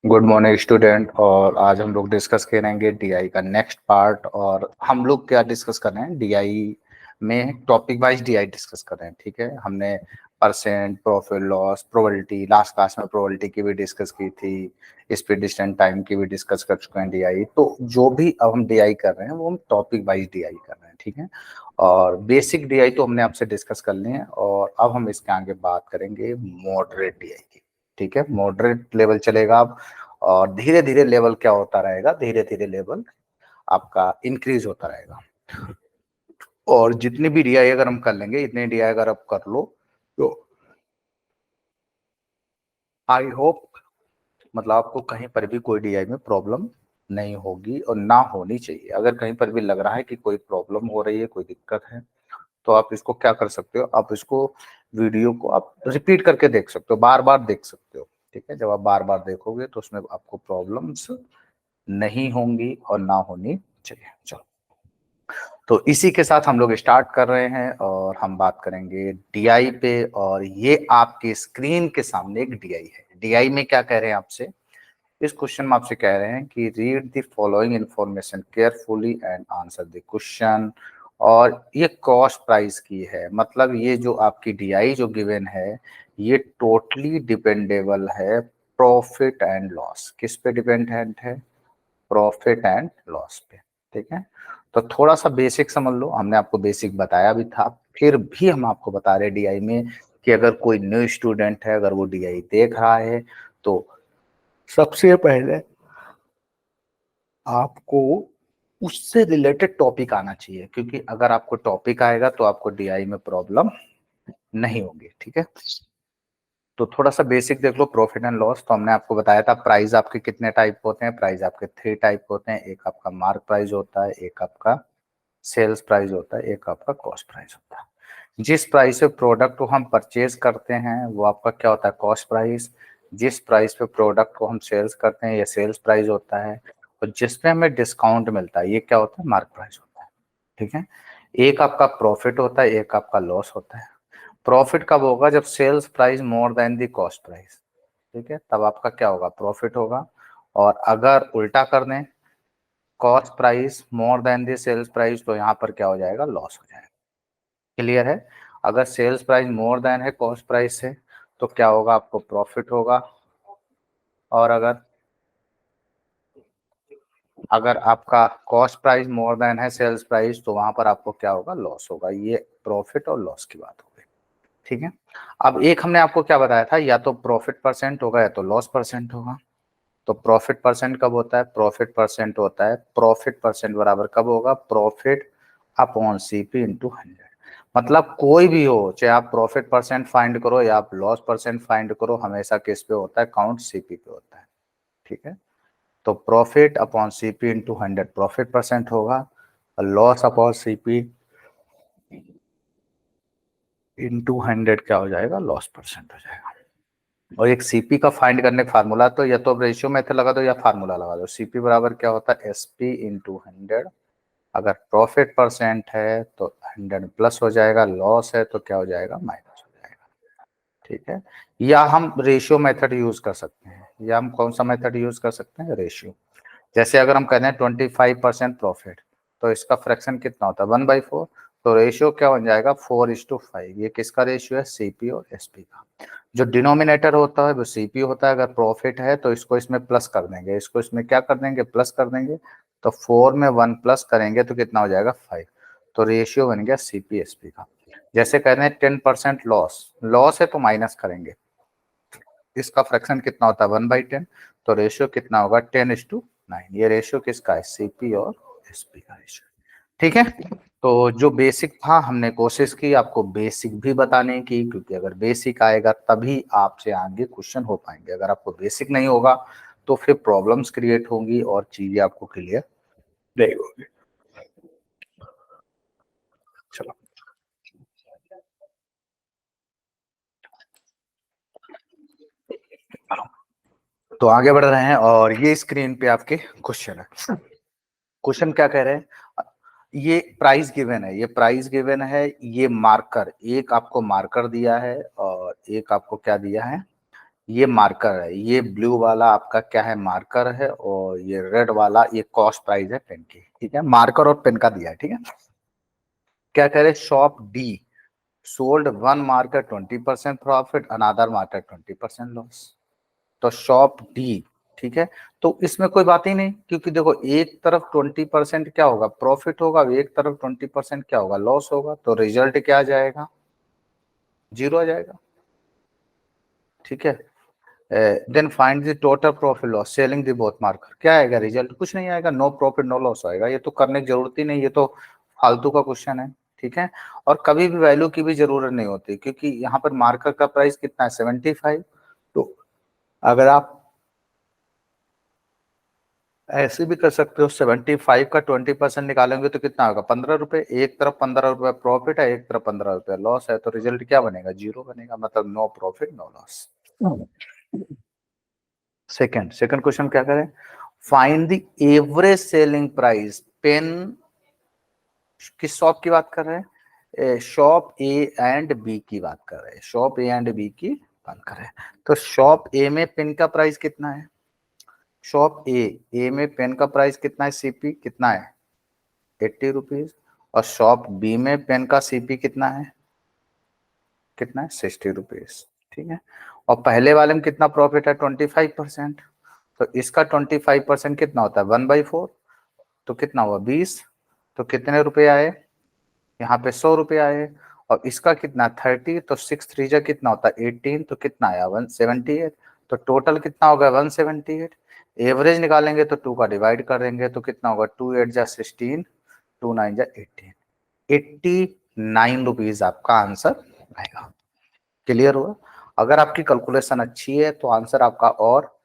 Good morning student. और आज हम लोग डिस्कस करेंगे डीआई का नेक्स्ट पार्ट। और हम लोग क्या डिस्कस कर रहे हैं डीआई में, टॉपिक वाइज डीआई डिस्कस कर रहे हैं। ठीक है, हमने percent, profit loss, probability, last class में प्रोबेबिलिटी की भी डिस्कस की थी, स्पीड डिस्टेंस टाइम की भी डिस्कस कर चुके हैं डीआई। तो जो भी अब हम डीआई कर रहे हैं वो हम टॉपिक वाइज डीआई कर रहे हैं। ठीक है, और बेसिक डीआई तो हमने आपसे डिस्कस कर लिए हैं और अब हम इसके आगे बात करेंगे मॉडरेट डीआई की। ठीक है, मॉडरेट लेवल चलेगा अब, और धीरे धीरे लेवल क्या होता रहेगा, धीरे धीरे लेवल आपका इंक्रीज होता रहेगा। और जितनी भी डीआई अगर हम कर लेंगे, इतने डीआई अगर आप कर लो तो आई होप मतलब आपको कहीं पर भी कोई डीआई में प्रॉब्लम नहीं होगी और ना होनी चाहिए। अगर कहीं पर भी लग रहा है कि कोई प्रॉब्लम हो रही है, कोई दिक्कत है, तो आप इसको क्या कर सकते हो, आप इसको वीडियो को आप रिपीट करके देख सकते हो, बार बार देख सकते हो। ठीक है, जब आप बार बार देखोगे तो उसमें आपको प्रॉब्लम्स नहीं होंगी और ना होनी चाहिए। चलो, तो इसी के साथ हम लोग स्टार्ट कर रहे हैं और हम बात करेंगे डीआई पे। और ये आपके स्क्रीन के सामने एक डीआई है। डीआई में क्या कह रहे हैं आपसे, इस क्वेश्चन में आपसे कह रहे हैं कि read the following information carefully and answer the question. और ये कॉस्ट प्राइस की है, मतलब ये जो आपकी डीआई जो गिवन है ये टोटली डिपेंडेबल है प्रॉफिट एंड लॉस। किस पे डिपेंडेंट है? प्रॉफिट एंड लॉस पे। ठीक है, तो थोड़ा सा बेसिक समझ लो, हमने आपको बेसिक बताया भी था, फिर भी हम आपको बता रहे डीआई में कि अगर कोई न्यू स्टूडेंट है, अगर वो डीआई देख रहा है तो सबसे पहले आपको उससे रिलेटेड टॉपिक आना चाहिए, क्योंकि अगर आपको टॉपिक आएगा तो आपको डीआई में प्रॉब्लम नहीं होगी। ठीक है, तो थोड़ा सा बेसिक देख लो। प्रॉफिट एंड लॉस तो हमने आपको बताया था, प्राइस आपके कितने टाइप होते हैं, प्राइस आपके 3 टाइप होते हैं। एक आपका मार्क प्राइस होता है, एक आपका सेल्स प्राइस होता है, एक आपका कॉस्ट प्राइस होता है। जिस प्राइस पे प्रोडक्ट को हम परचेज करते हैं वो आपका क्या होता है? Cost price. जिस प्राइस पे प्रोडक्ट को हम सेल्स करते हैं ये सेल्स प्राइस होता है। और जिसपे हमें डिस्काउंट मिलता है ये क्या होता है? मार्क प्राइस होता है। ठीक है, एक आपका प्रॉफिट होता है, एक आपका लॉस होता है। प्रॉफिट कब होगा? जब sales price more than the cost price. ठीक है, तब आपका क्या होगा? प्रॉफिट होगा। और अगर उल्टा कर दें, cost price more than the sales price, तो यहाँ पर क्या हो जाएगा? लॉस हो जाएगा। क्लियर है? अगर सेल्स प्राइस मोर देन है कॉस्ट प्राइस से तो क्या होगा? आपको प्रॉफिट होगा। और अगर अगर आपका कॉस्ट प्राइस मोर देन है सेल्स प्राइस तो वहां पर आपको क्या होगा? लॉस होगा। ये प्रॉफिट और लॉस की बात हो गई। ठीक है, अब एक हमने आपको क्या बताया था, या तो प्रॉफिट परसेंट होगा या तो लॉस परसेंट होगा। तो प्रॉफिट परसेंट कब होता है? प्रॉफिट परसेंट होता है, प्रॉफिट परसेंट बराबर कब होगा? Profit upon CP into 100। मतलब कोई भी हो, चाहे आप प्रॉफिट परसेंट फाइंड करो या आप लॉस परसेंट फाइंड करो, हमेशा किस पे होता है? काउंट सीपी पे होता है। ठीक है, तो profit upon CP into 100 profit percent होगा, और लॉस अपॉन सीपी इंटू 100 क्या हो जाएगा? लॉस परसेंट हो जाएगा। और एक सीपी का फाइंड करने का फार्मूला, तो या तो रेशियो मेथड लगा दो या फार्मूला लगा दो। सीपी बराबर क्या होता है? SP into 100। अगर प्रॉफिट परसेंट है तो 100 प्लस हो जाएगा, लॉस है तो क्या हो जाएगा? माइनस हो जाएगा। ठीक है, या हम रेशियो मेथड यूज कर सकते हैं, या हम कौन सा मेथड यूज कर सकते हैं? रेशियो। जैसे अगर हम कह रहे हैं 25% प्रॉफिट, तो इसका फ्रैक्शन कितना होता है? 1/4। तो रेशियो क्या बन जाएगा? 4:5। ये किसका रेशियो है? सीपी और एसपी का। जो डिनोमिनेटर होता है वो सीपी होता है। अगर प्रॉफिट है तो इसको इसमें प्लस कर देंगे, इसको इसमें क्या कर देंगे? प्लस कर देंगे। तो 4 में 1 प्लस करेंगे तो कितना हो जाएगा? 5। तो रेशियो बन गया सीपी एसपी का। जैसे कह रहे हैं 10% लॉस, लॉस है तो माइनस करेंगे, इसका फ्रैक्शन कितना होता है? 1/10। तो रेशियो कितना होगा? 10:9। ये रेशियो किसका है? सीपी और एसपी का रेशियो। ठीक है, तो जो बेसिक था हमने कोशिश की आपको बेसिक भी बताने की, क्योंकि अगर बेसिक आएगा तभी आपसे आगे क्वेश्चन हो पाएंगे। अगर आपको बेसिक नहीं होगा तो फिर प्रॉब्लम्स क्रिएट होंगी और चीजें आपको क्लियर नहीं होगी। चलो, तो आगे बढ़ रहे हैं और ये स्क्रीन पे आपके क्वेश्चन है। क्वेश्चन क्या कह रहे हैं? ये प्राइस गिवन है, ये प्राइस गिवन है, ये मार्कर, एक आपको मार्कर दिया है और एक आपको क्या दिया है? ये मार्कर है, ये ब्लू वाला आपका क्या है, मार्कर है, और ये रेड वाला ये कॉस्ट प्राइस है पेन की, ठीक है, मार्कर और पेन का दिया है, ठीक है। क्या कह रहे, shop D sold one marker 20% profit, another marker 20% loss. तो शॉप डी, ठीक है, तो इसमें कोई बात ही नहीं, क्योंकि देखो एक तरफ 20% क्या होगा, प्रॉफिट होगा, एक तरफ 20% क्या होगा, लॉस होगा, तो रिजल्ट क्या आ जाएगा, 0 आ जाएगा, ठीक है। Then find the total profit loss selling the both marker, क्या आएगा रिजल्ट, कुछ नहीं आएगा, नो प्रॉफिट नो लॉस आएगा, ये तो करने की जरूरत ही नहीं, ये तो फालतू का क्वेश्चन है, ठीक है। और कभी भी वैल्यू की भी जरूरत नहीं होती, क्योंकि यहाँ पर मार्कर का प्राइस कितना है 75, तो अगर आप ऐसे भी कर सकते हो, 75 का 20% निकालेंगे तो कितना होगा, 15 रुपए, एक तरफ 15 रुपए प्रॉफिट है, एक तरफ 15 रुपए लॉस है, तो रिजल्ट क्या बनेगा, 0 बनेगा, मतलब no profit no loss. Second second question क्या करें, find the average selling price pen, किस शॉप की बात कर रहे हैं, शॉप ए एंड बी की बात कर रहे हैं, शॉप ए एंड बी की बात कर रहे हैं। तो शॉप ए में पेन का प्राइस कितना है, शॉप ए में पेन का प्राइस कितना है, सीपी कितना है 80 रुपीज, और शॉप बी में पेन का सीपी कितना है, कितना है 60 रुपीज, ठीक है। और पहले वाले में कितना प्रॉफिट है 25%, तो इसका 25% कितना होता है 1/4, तो कितना हुआ 20, तो कितने रुपए आए, यहाँ पे 100 रुपए आए, और इसका कितना 30, तो 6 3 जा कितना होता है 18, तो कितना आया 178, तो टोटल कितना होगा 178। एवरेज निकालेंगे तो 2 का डिवाइड करेंगे तो कितना होगा 2 8 जा 16, 2 9 जा 18, 89 रुपीज आपका आंसर आएगा। क्लियर हुआ, अगर आपकी कैलकुलेशन अच्छी है तो आंसर आपका और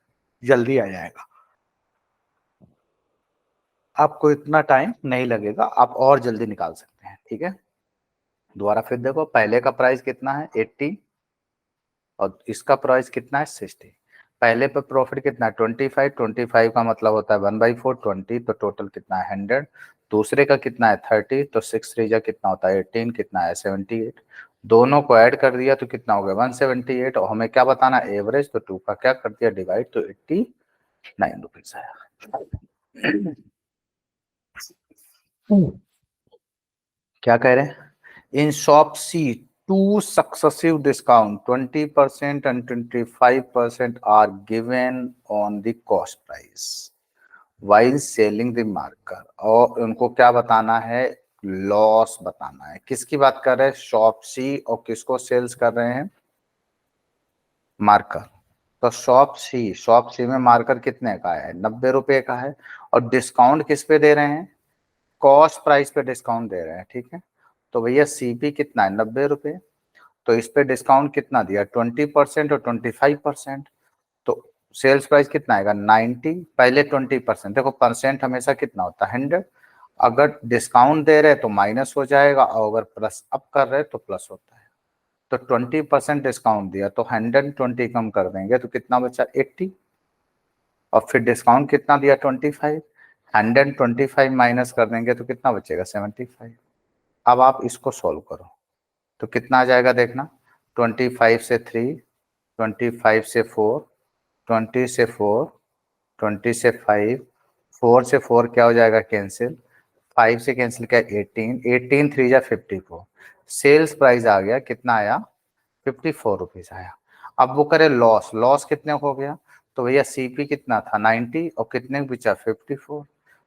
जल्दी आ जाएगा, आपको इतना टाइम नहीं लगेगा, आप और जल्दी निकाल सकते हैं, ठीक है। दोबारा फिर देखो, पहले का प्राइस कितना है 80, और इसका प्राइस कितना है 60, पहले पे प्रॉफिट कितना है 25, 25 का मतलब होता है 1/4, 20, तो टोटल कितना है 100, दूसरे का कितना है 30, तो 6 3 जा कितना होता है 18, कितना है 78, दोनों को ऐड कर दिया तो कितना हो गया 178, और हमें क्या बताना एवरेज, तो 2 का क्या कर दिया डिवाइड, तो 89 रुपीज आया। क्या कह रहे हैं, in shop C two successive discount 20% and 25% are given on the cost price while selling the marker, और उनको क्या बताना है, लॉस बताना है, किसकी बात कर रहे हैं शॉप सी, और किसको सेल्स कर रहे हैं, मार्कर। तो शॉप सी में मार्कर कितने का है 90 रुपए का है, और डिस्काउंट किस पे दे रहे हैं, कॉस्ट प्राइस पे डिस्काउंट दे रहे हैं, ठीक है। तो भैया सीपी कितना है 90 रुपए, तो इस पे डिस्काउंट कितना दिया 20% और 25%, तो सेल्स प्राइस कितना आएगा 90, पहले 20%, देखो परसेंट हमेशा कितना होता है 100, अगर डिस्काउंट दे रहे तो माइनस हो जाएगा, और अगर प्लस अप कर रहे तो प्लस होता है, तो 20% डिस्काउंट दिया तो 120 कम कर देंगे तो कितना बचा 80, और फिर डिस्काउंट कितना दिया 25, 125 माइनस कर देंगे तो कितना बचेगा 75। अब आप इसको सॉल्व करो तो कितना आ जाएगा देखना, 25 से 3, 25 से 4, 20 से 4, 20 से 5, 4 से 4 क्या हो जाएगा कैंसिल, 5 से कैंसिल क्या 18, 18 3 जा 54, सेल्स प्राइस आ गया कितना आया 54 रुपीज आया। अब वो करे लॉस, लॉस कितने हो गया, तो भैया सीपी कितना था 90 और कितने बचा 54,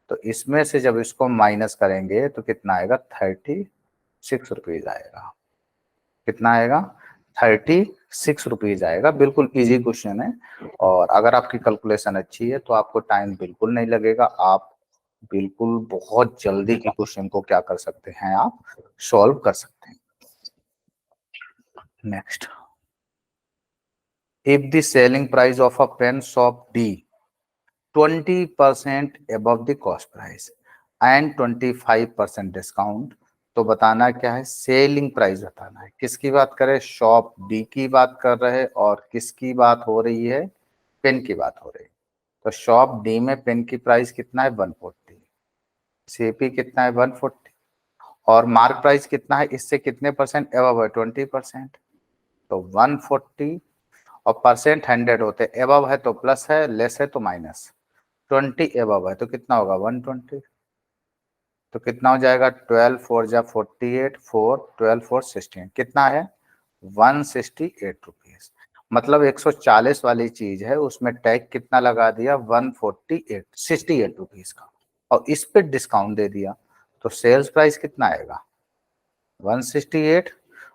तो इसमें से जब इसको माइनस करेंगे तो कितना आएगा 36 रुपीज आएगा, कितना आएगा 36 रुपीज आएगा, बिल्कुल इजी क्वेश्चन है, और अगर आपकी कैलकुलेशन अच्छी है तो आपको टाइम बिल्कुल नहीं लगेगा, आप बिल्कुल बहुत जल्दी के क्वेश्चन को क्या कर सकते हैं, आप सॉल्व कर सकते हैं। Next, if the selling price of a pen shop D 20% above the cost price and 25% discount, तो बताना क्या है सेलिंग प्राइस बताना है, किसकी बात करें शॉप डी की बात कर रहे हैं, और किसकी बात हो रही है पेन की बात हो रही है, तो शॉप डी में पेन की प्राइस कितना है 140, सीपी कितना है 140, और मार्क प्राइस कितना है इससे कितने परसेंट एबव है 20%, तो 140 और परसेंट 100 होते, एबव है तो प्लस है, लेस है तो माइनस। 20 एबव है तो कितना होगा 120, तो कितना हो जाएगा 12 4 जा 48, 4 12 4 16, कितना है 168 रुपीज। मतलब 140 वाली चीज है, उसमें टैग कितना लगा दिया 148 68 रुपीज का, और इस पे डिस्काउंट दे दिया, तो सेल्स प्राइस कितना आएगा 168,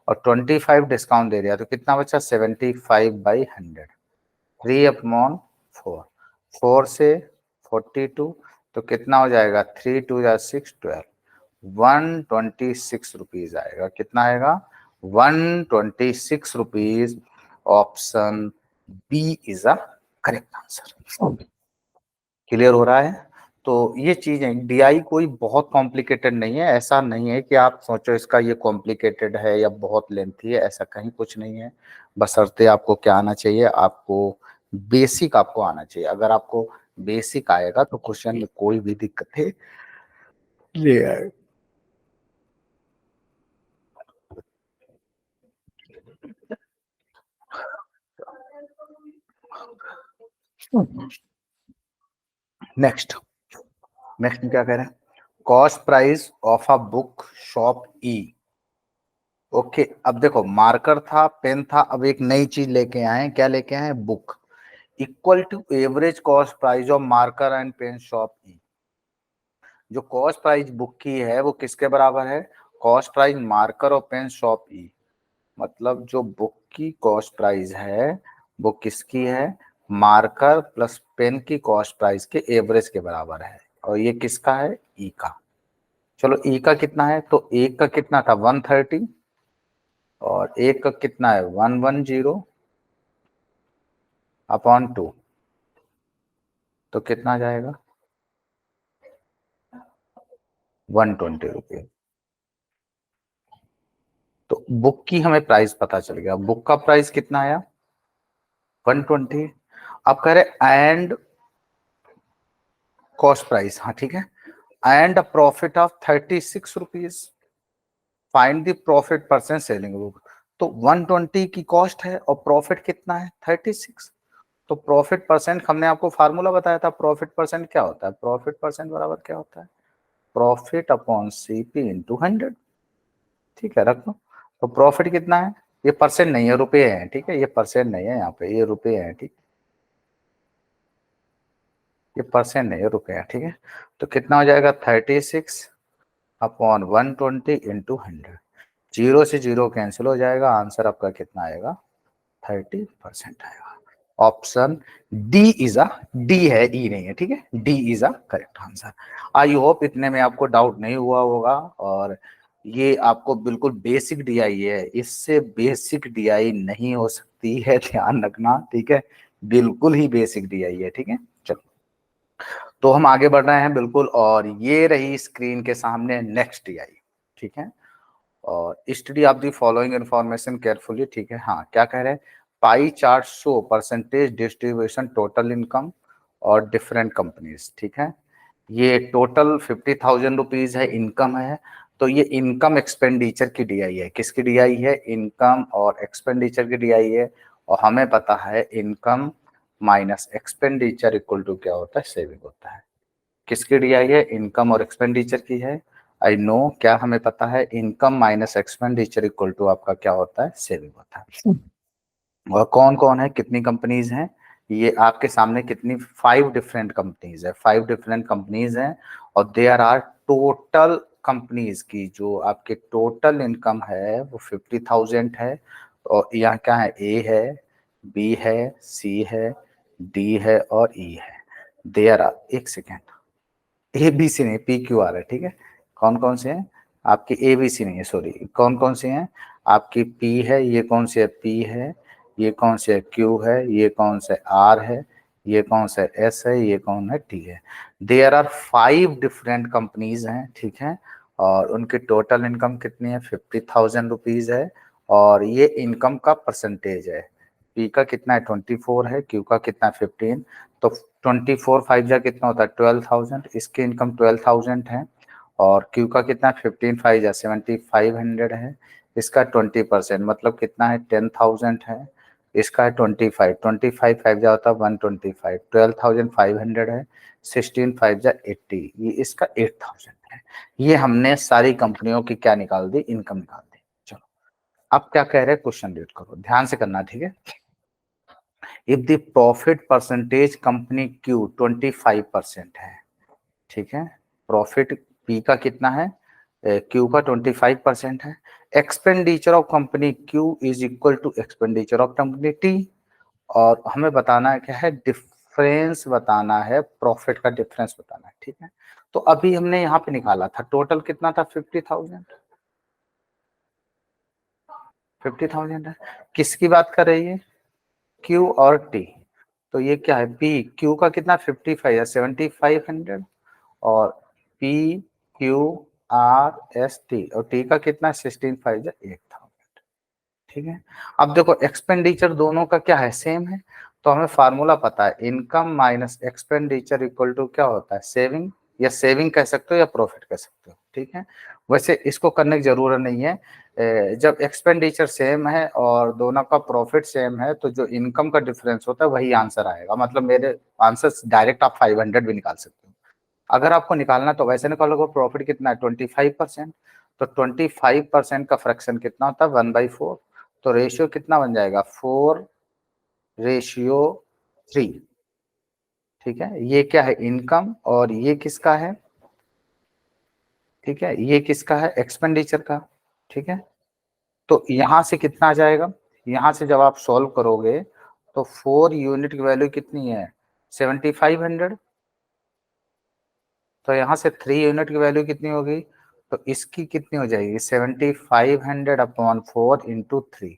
और 25 डिस्काउंट दे दिया तो कितना बचा 75/100, 3/4, 4 से 42, तो कितना हो जाएगा 3 2 या 6 12, 126 रुपीज आएगा। कितना आएगा 126 rupees. Option B is a correct answer. Clear हो रहा है? तो ये चीजें डीआई कोई बहुत कॉम्प्लिकेटेड नहीं है, ऐसा नहीं है कि आप सोचो इसका ये कॉम्प्लिकेटेड है या बहुत लेंथी है, ऐसा कहीं कुछ नहीं है। बशर्ते आपको क्या आना चाहिए, आपको बेसिक आपको आना चाहिए। अगर आपको बेसिक आएगा तो क्वेश्चन में कोई भी दिक्कत है ये आए। नेक्स्ट नेक्स्ट क्या कह रहे हैं, cost price of a book shop E. Okay, अब देखो मार्कर था, पेन था, अब एक नई चीज लेके आए, क्या लेके आए book, equal to average cost price of marker and pen shop E. जो कॉस्ट प्राइस बुक की है वो किसके बराबर है, कॉस्ट प्राइस मार्कर और पेन शॉप ई। मतलब जो बुक की कॉस्ट प्राइस है वो किसकी है, मार्कर प्लस पेन की कॉस्ट प्राइस के एवरेज के बराबर है, और ये किसका है ई का। चलो ई का कितना है, तो एक का कितना था 130, और एक का कितना है 110/2, तो कितना आ जाएगा 120 रुपये। तो बुक की हमें प्राइस पता चल गया, बुक का प्राइस कितना आया 120। अब कह रहे एंड कॉस्ट प्राइस, हाँ ठीक है, and a profit of 36 rupees, find the profit percent selling book. तो 120 की कॉस्ट है और प्रॉफिट कितना है 36, तो प्रॉफिट परसेंट हमने आपको फार्मूला बताया था, प्रॉफिट परसेंट क्या होता है, प्रॉफिट परसेंट बराबर क्या होता है, प्रॉफिट अपॉन सीपी इंटू 100। ठीक है, रख लो। तो प्रॉफिट कितना है, ये परसेंट नहीं है, रुपए हैं, ठीक है, ये परसेंट नहीं है, यहाँ पे ये रुपए हैं, ठीक, ये परसेंट नहीं है, रुपए हैं, ठीक है। तो कितना हो जाएगा 36/120 इंटू 100, जीरो से जीरो कैंसिल हो जाएगा, आंसर आपका कितना आएगा 30% आएगा। Option D is a, D है ई नहीं है, ठीक है, D is a correct answer. I hope इतने में आपको डाउट नहीं हुआ होगा, और ये आपको बिल्कुल बेसिक डीआई है, इससे बेसिक डीआई नहीं हो सकती है, ध्यान रखना, ठीक है, बिल्कुल ही बेसिक डीआई है, ठीक है। चलो, तो हम आगे बढ़ रहे हैं बिल्कुल, और ये रही स्क्रीन के सामने नेक्स्ट डीआई, ठीक है। और study of the following information carefully, ठीक है। हाँ, क्या कह रहे हैं, pie chart show percentage distribution total income और डिफरेंट कंपनीज, ठीक है। ये टोटल 50,000 रुपीज है, इनकम है, तो ये इनकम एक्सपेंडिचर की डीआई है, किसकी डीआई है, इनकम और एक्सपेंडिचर की डीआई है। और हमें पता है income minus expenditure equal to क्या होता है, सेविंग होता है। किसकी डीआई है, इनकम और एक्सपेंडिचर की है। आई नो, क्या हमें पता है, income minus expenditure equal to आपका क्या होता है, सेविंग होता है। और कौन कौन है, कितनी कंपनीज हैं, ये आपके सामने कितनी, 5 डिफरेंट कंपनीज है, 5 डिफरेंट कंपनीज हैं, और देयर आर टोटल कंपनीज की जो आपके टोटल इनकम है वो 50,000 है। और यहाँ क्या है, ए है, बी है, सी है, डी है और ई है। देयर आर, एक सेकेंड, ए बी सी नहीं, पी क्यू आर है, ठीक है। कौन कौन से हैं आपकी, ए बी सी नहीं है, सॉरी, कौन कौन से हैं आपकी, पी है, ये कौन से है, पी है, ये कौन से है, क्यू है, ये कौन से आर है, ये कौन सा एस है, ये कौन है, टी है। देयर आर 5 डिफरेंट कंपनीज हैं, ठीक है। और उनकी टोटल इनकम कितनी है, 50,000 रुपीज है, और ये इनकम का परसेंटेज है। पी का कितना है 24 है, क्यू का कितना है 15, तो 24 5 जा कितना होता है 12,000, इसकी इनकम 12,000 है। और क्यू का कितना 15 5 जा 7,500 है, इसका 20% मतलब कितना है 10,000 है। इसका है 25, 25 5 जा होता है 125, 12,500 है, 16 5 जा 80, ये इसका 8,000 है। ये हमने सारी कंपनियों की क्या निकाल दी, इनकम निकाल दी। चलो अब क्या कह रहे हैं, क्वेश्चन रीड करो, ध्यान से करना, ठीक है। If the profit percentage company Q 25% है, ठीक है, प्रॉफिट पी का कितना है, क्यू का 25% है, expenditure of company Q is equal to expenditure of company T, और हमें बताना है क्या है, डिफरेंस बताना है, प्रॉफिट का डिफरेंस बताना है, ठीक है। तो अभी हमने यहाँ पे निकाला था, टोटल कितना था, 50,000, 50,000 है। किसकी बात कर रही है, क्यू और टी। तो ये क्या है, पी क्यू का कितना 55 है, 7500, और P Q R S T, और टी का कितना 16 5 8,000, ठीक है। अब देखो एक्सपेंडिचर दोनों का क्या है, सेम है, तो हमें फार्मूला पता है, income minus expenditure equal to क्या होता है, सेविंग, या सेविंग कह सकते हो या प्रॉफिट कह सकते हो, ठीक है। वैसे इसको करने की जरूरत नहीं है, जब एक्सपेंडिचर सेम है और दोनों का प्रॉफिट सेम है, तो जो इनकम का डिफरेंस होता है वही आंसर आएगा, मतलब मेरे आंसर डायरेक्ट आप 500 भी निकाल सकते हो। अगर आपको निकालना तो वैसे निकालोगे, प्रॉफिट कितना है 25%, तो 25% का फ्रैक्शन कितना होता है 1/4, तो रेशियो कितना बन जाएगा 4:3, ठीक है। ये क्या है, इनकम, और ये किसका है, ठीक है, ये किसका है, एक्सपेंडिचर का, ठीक है। तो यहां से कितना आ जाएगा, यहां से जब आप सॉल्व करोगे तो 4 यूनिट की वैल्यू कितनी है 7500, तो यहाँ से 3 यूनिट की वैल्यू कितनी होगी, तो इसकी कितनी हो जाएगी 7500/4 इंटू 3,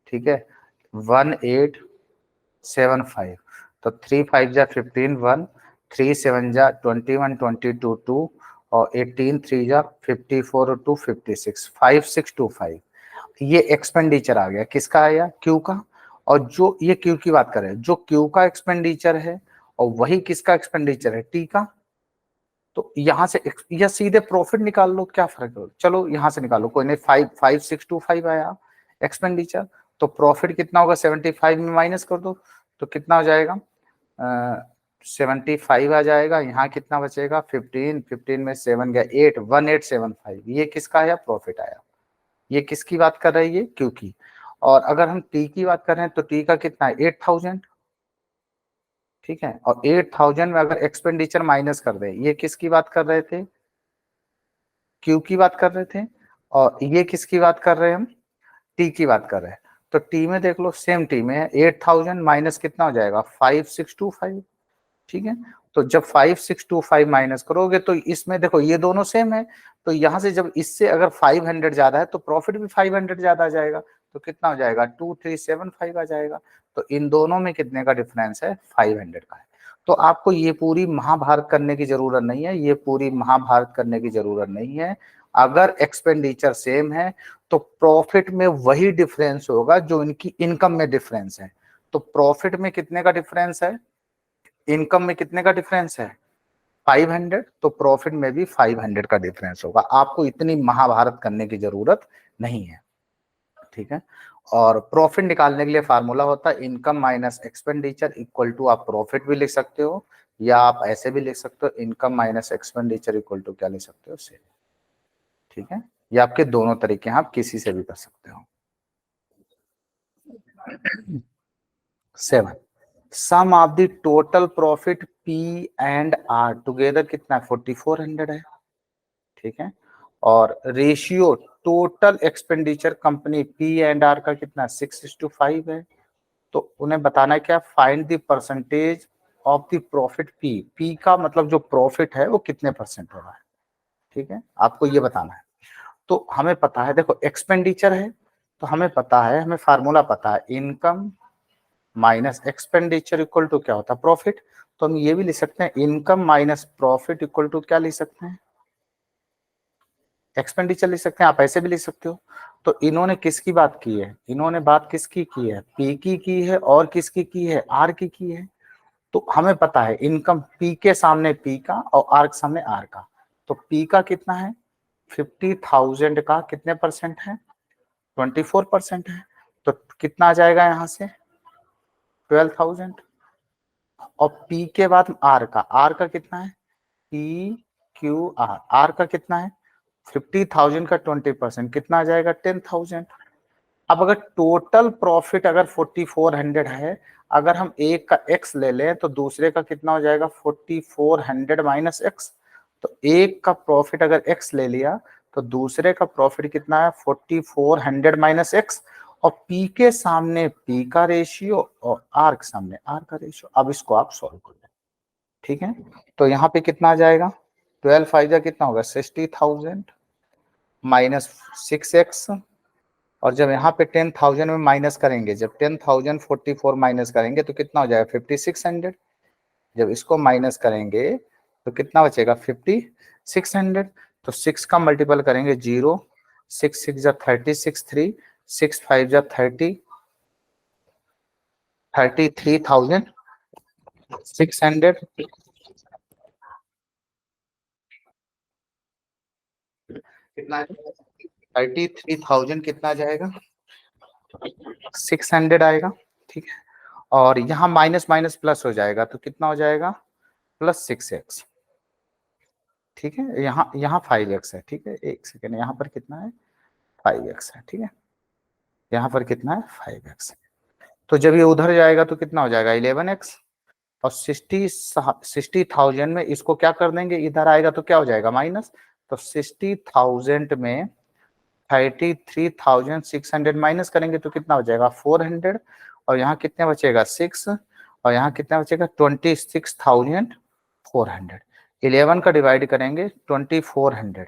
ठीक है, 1875, तो 3 5 जा 15 1, 3 7 जा 21 22 2, और 18 3 जा 54 और 2 56, 5625, ये एक्सपेंडिचर आ गया, किसका आया, क्यू का। और जो ये क्यू की बात करें, जो क्यू का एक्सपेंडिचर है और वही किसका एक्सपेंडिचर है, टी का, तो यहां से या सीधे प्रॉफिट निकाल लो, क्या फर्क है, चलो यहां से निकालो, कोई नहीं, 5625 आया एक्सपेंडिचर, तो प्रॉफिट कितना होगा 75 में माइनस कर दो, तो कितना हो जाएगा 75 आ जाएगा, यहाँ कितना बचेगा 15, 15 में 7 गया 8, 1875, ये किसका आया, प्रॉफिट आया। ये किसकी बात कर रही है, क्यू की। और अगर हम टी की बात कर रहे हैं तो टी का कितना है 8000, ठीक है, और 8000 में अगर एक्सपेंडिचर माइनस कर दे, ये किसकी बात कर रहे थे, क्यू की बात कर रहे थे, और ये किसकी बात कर रहे हैं हम, टी की बात कर रहे हैं। तो टी में देख लो, सेम टी में है, 8000 माइनस कितना हो जाएगा 5625, ठीक है। तो जब 5625 माइनस करोगे तो इसमें देखो ये दोनों सेम है, तो यहां से जब इससे अगर 500 ज्यादा है तो प्रॉफिट भी 500 ज्यादा आ जाएगा, तो कितना हो जाएगा 2375 आ जाएगा। तो इन दोनों में कितने का डिफरेंस है, 500 का है। तो आपको ये पूरी महाभारत करने की जरूरत नहीं है, ये पूरी महाभारत करने की जरूरत नहीं है। अगर एक्सपेंडिचर सेम है तो प्रॉफिट में वही डिफरेंस होगा जो इनकी इनकम में डिफरेंस है। तो प्रॉफिट में कितने का डिफरेंस है, इनकम में कितने का डिफरेंस है 500, तो प्रॉफिट में भी 500 का डिफरेंस होगा। आपको इतनी महाभारत करने की जरूरत नहीं है, ठीक है। और प्रॉफिट निकालने के लिए फार्मूला होता है income minus expenditure equal to, आप प्रॉफिट भी लिख सकते हो या आप ऐसे भी लिख सकते हो, income minus expenditure equal to क्या लिख सकते हो, से, ठीक है। ये आपके दोनों तरीके हैं, आप किसी से भी कर सकते हो। 7, sum of the total profit P and R together कितना है 4400 है, ठीक है। और ratio total expenditure company P and R का कितना 6:5 है। तो उन्हें बताना है क्या, find the percentage of the profit P, P का मतलब जो प्रॉफिट है वो कितने परसेंट हो रहा है, ठीक है, आपको ये बताना है। तो हमें पता है, देखो एक्सपेंडिचर है तो हमें पता है, हमें फार्मूला पता है, income minus expenditure equal to क्या होता है, प्रॉफिट। तो हम ये भी लिख सकते हैं, income minus profit equal to क्या लिख सकते हैं, एक्सपेंडिचर लिख सकते हैं, आप ऐसे भी लिख सकते हो। तो इन्होंने किसकी बात की है, इन्होंने बात किसकी की है, पी की है, और किसकी की है, आर की है। तो हमें पता है इनकम पी के सामने पी का और आर के सामने आर का, तो पी का कितना है 50,000 का कितने परसेंट है 24% है। तो कितना आ जाएगा यहाँ से 12,000 और P के बाद R का कितना है, PQR, R का कितना है 50,000 का 20% कितना आ जाएगा 10,000। अब अगर टोटल प्रॉफिट अगर 4400 है, अगर हम एक का x ले लें तो दूसरे का कितना हो जाएगा 4400 माइनस x। तो एक का प्रॉफिट अगर x ले लिया तो दूसरे का प्रॉफिट कितना है 4400 माइनस x, और P के सामने P का रेशियो और R के सामने R का रेशियो। अब इसको आप सॉल्व कर लें, ठीक है। तो यहाँ पे कितना आ जाएगा 12 फाइव कितना होगा 60,000 माइनस 6x, और जब यहाँ पे 10,000 में माइनस करेंगे, जब 10,044 माइनस करेंगे तो कितना हो जाएगा 5600। जब इसको माइनस करेंगे तो कितना बचेगा 5600। तो 6 का मल्टीपल करेंगे 0, 6 6 जा 36, 3 6 5 जा 30, 33,600। कितना 33,000 कितना जाएगा 600 आएगा, ठीक है। और यहाँ माइनस माइनस प्लस हो जाएगा तो कितना हो जाएगा प्लस 6x, ठीक है। यहाँ 5x है, ठीक है। एक सेकेंड, यहाँ पर कितना है 5x है, ठीक है। यहाँ पर कितना है 5x। तो जब ये उधर जाएगा तो कितना हो जाएगा 11x, और 60,000 में इसको क्या कर देंगे, इधर आएगा तो क्या हो जाएगा माइनस। तो 60,000 में 33,600 माइनस करेंगे तो कितना हो जाएगा 400, और यहाँ कितने बचेगा 6, और यहाँ कितना बचेगा 26,400। 11 का डिवाइड करेंगे 2400,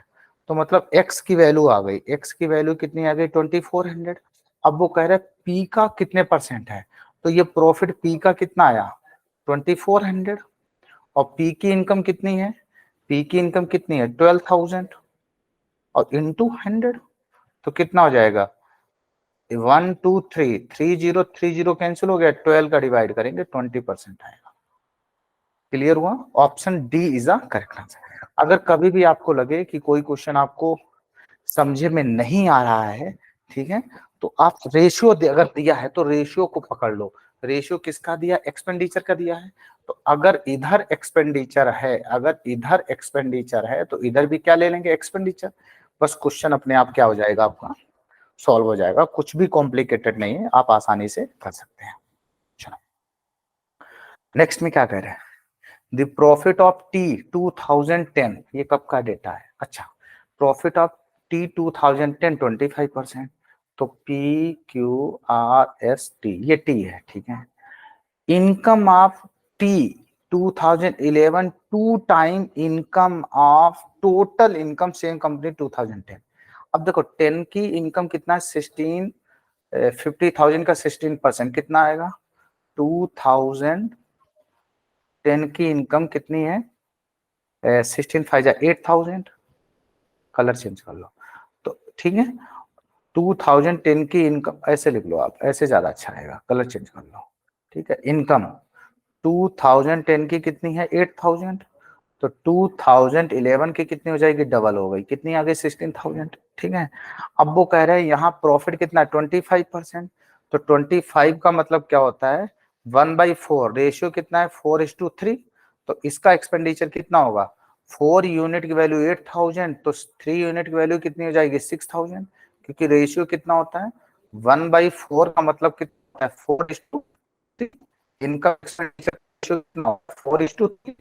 तो मतलब x की वैल्यू आ गई, x की वैल्यू कितनी आ गई 2400। अब वो कह रहे हैं p का कितने परसेंट है, तो ये प्रॉफिट p का कितना आया 2400, और p की इनकम कितनी है, p की इनकम कितनी है 12,000 और इंटू 100, तो कितना हो जाएगा 1 2 3 30 कैंसिल हो गया, 12 का डिवाइड करेंगे 20% आएगा। क्लियर हुआ, option D is a correct answer. अगर कभी भी आपको लगे कि कोई क्वेश्चन आपको समझे में नहीं आ रहा है, ठीक है, तो आप रेशियो अगर दिया है तो रेशियो को पकड़ लो। रेशियो किसका दिया, एक्सपेंडिचर का दिया है। तो अगर इधर एक्सपेंडिचर है, अगर इधर एक्सपेंडिचर है तो इधर भी क्या ले लेंगे एक्सपेंडिचर। बस क्वेश्चन अपने आप क्या हो जाएगा आपका सॉल्व हो जाएगा, कुछ भी कॉम्प्लिकेटेड नहीं है, आप आसानी से कर सकते हैं। चलो नेक्स्ट में क्या कह रहे हैं, द प्रॉफिट ऑफ टी 2010, ये कब का डेटा है, अच्छा प्रॉफिट ऑफ टी 2010 25%, तो P Q R S T, ये टी है, ठीक है। Income of T 2011 two time income of total income same company 2010। अब देखो 10 की इनकम कितना है 16, 50,000 का 16% कितना आएगा 2010 की इनकम कितनी है 16 5 8,000, कलर चेंज कर लो तो ठीक है। 2010 की इनकम ऐसे लिख लो आप, ऐसे ज्यादा अच्छा आएगा, कलर चेंज कर लो, ठीक है। इनकम 2010 की कितनी है 8,000, तो 2011 की कितनी हो जाएगी डबल हो गई, कितनी आ गई 16,000, ठीक है। अब वो कह रहे हैं यहाँ प्रॉफिट कितना है 25%, तो 25 का मतलब क्या होता है 1/4, रेशियो कितना है 4:3, तो इसका एक्सपेंडिचर कितना होगा 4 यूनिट की वैल्यू 8,000, तो 3 यूनिट की वैल्यू कितनी हो जाएगी 6,000, क्योंकि रेशियो कितना होता है 1/4 का मतलब कितना है 4:3, इनका एक्सपेंडिचर रेशियो कितना होगा 4:3।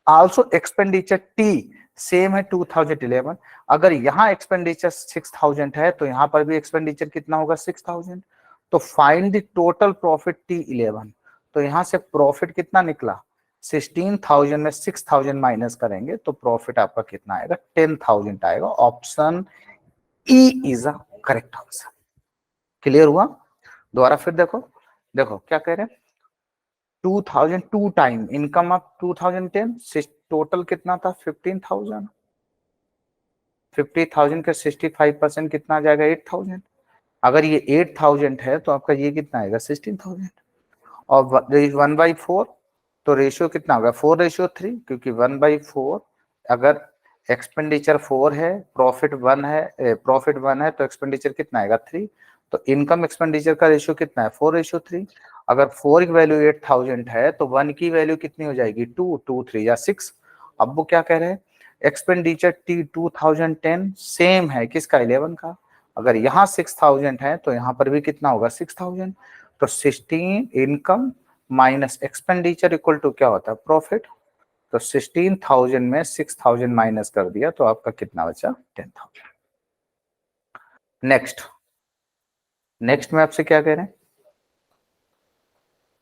आल्सो एक्सपेंडिचर टी सेम है 2011, अगर यहाँ एक्सपेंडिचर 6,000 है तो यहाँ पर भी एक्सपेंडिचर कितना होगा 6,000, तो find the total profit T11, तो यहाँ से प्रॉफिट कितना निकला 16,000 में 6,000 माइनस करेंगे तो प्रॉफिट आपका कितना आएगा 10,000 आएगा। Option E is a correct answer. Clear हुआ, दोबारा फिर देखो, देखो क्या कह रहे हैं 2002 टाइम इनकम ऑफ 2010, टोटल कितना था 15,000, 50,000 का 65% कितना आ जाएगा 8,000, अगर ये 8,000 है तो आपका ये कितना आएगा 16,000, और 1/4, तो रेशियो कितना होगा 4:3, क्योंकि 1/4 अगर एक्सपेंडिचर 4 है प्रॉफिट 1 है, प्रॉफिट 1 है तो एक्सपेंडिचर कितना आएगा 3, तो इनकम एक्सपेंडिचर का रेशियो कितना है 4:3, अगर 4 की वैल्यू 8000 है तो 1 की वैल्यू कितनी हो जाएगी 2, 2 3 या 6। अब वो क्या कह रहे हैं, एक्सपेंडिचर टी 2010 सेम है किसका 11 का। अगर यहाँ 6000 है तो यहाँ पर भी कितना होगा 6000। तो 16 income minus expenditure equal to क्या होता है प्रॉफिट। तो 16,000 में 6,000 माइनस कर दिया तो आपका कितना बचा 10,000। नेक्स्ट में आपसे क्या कह रहे हैं,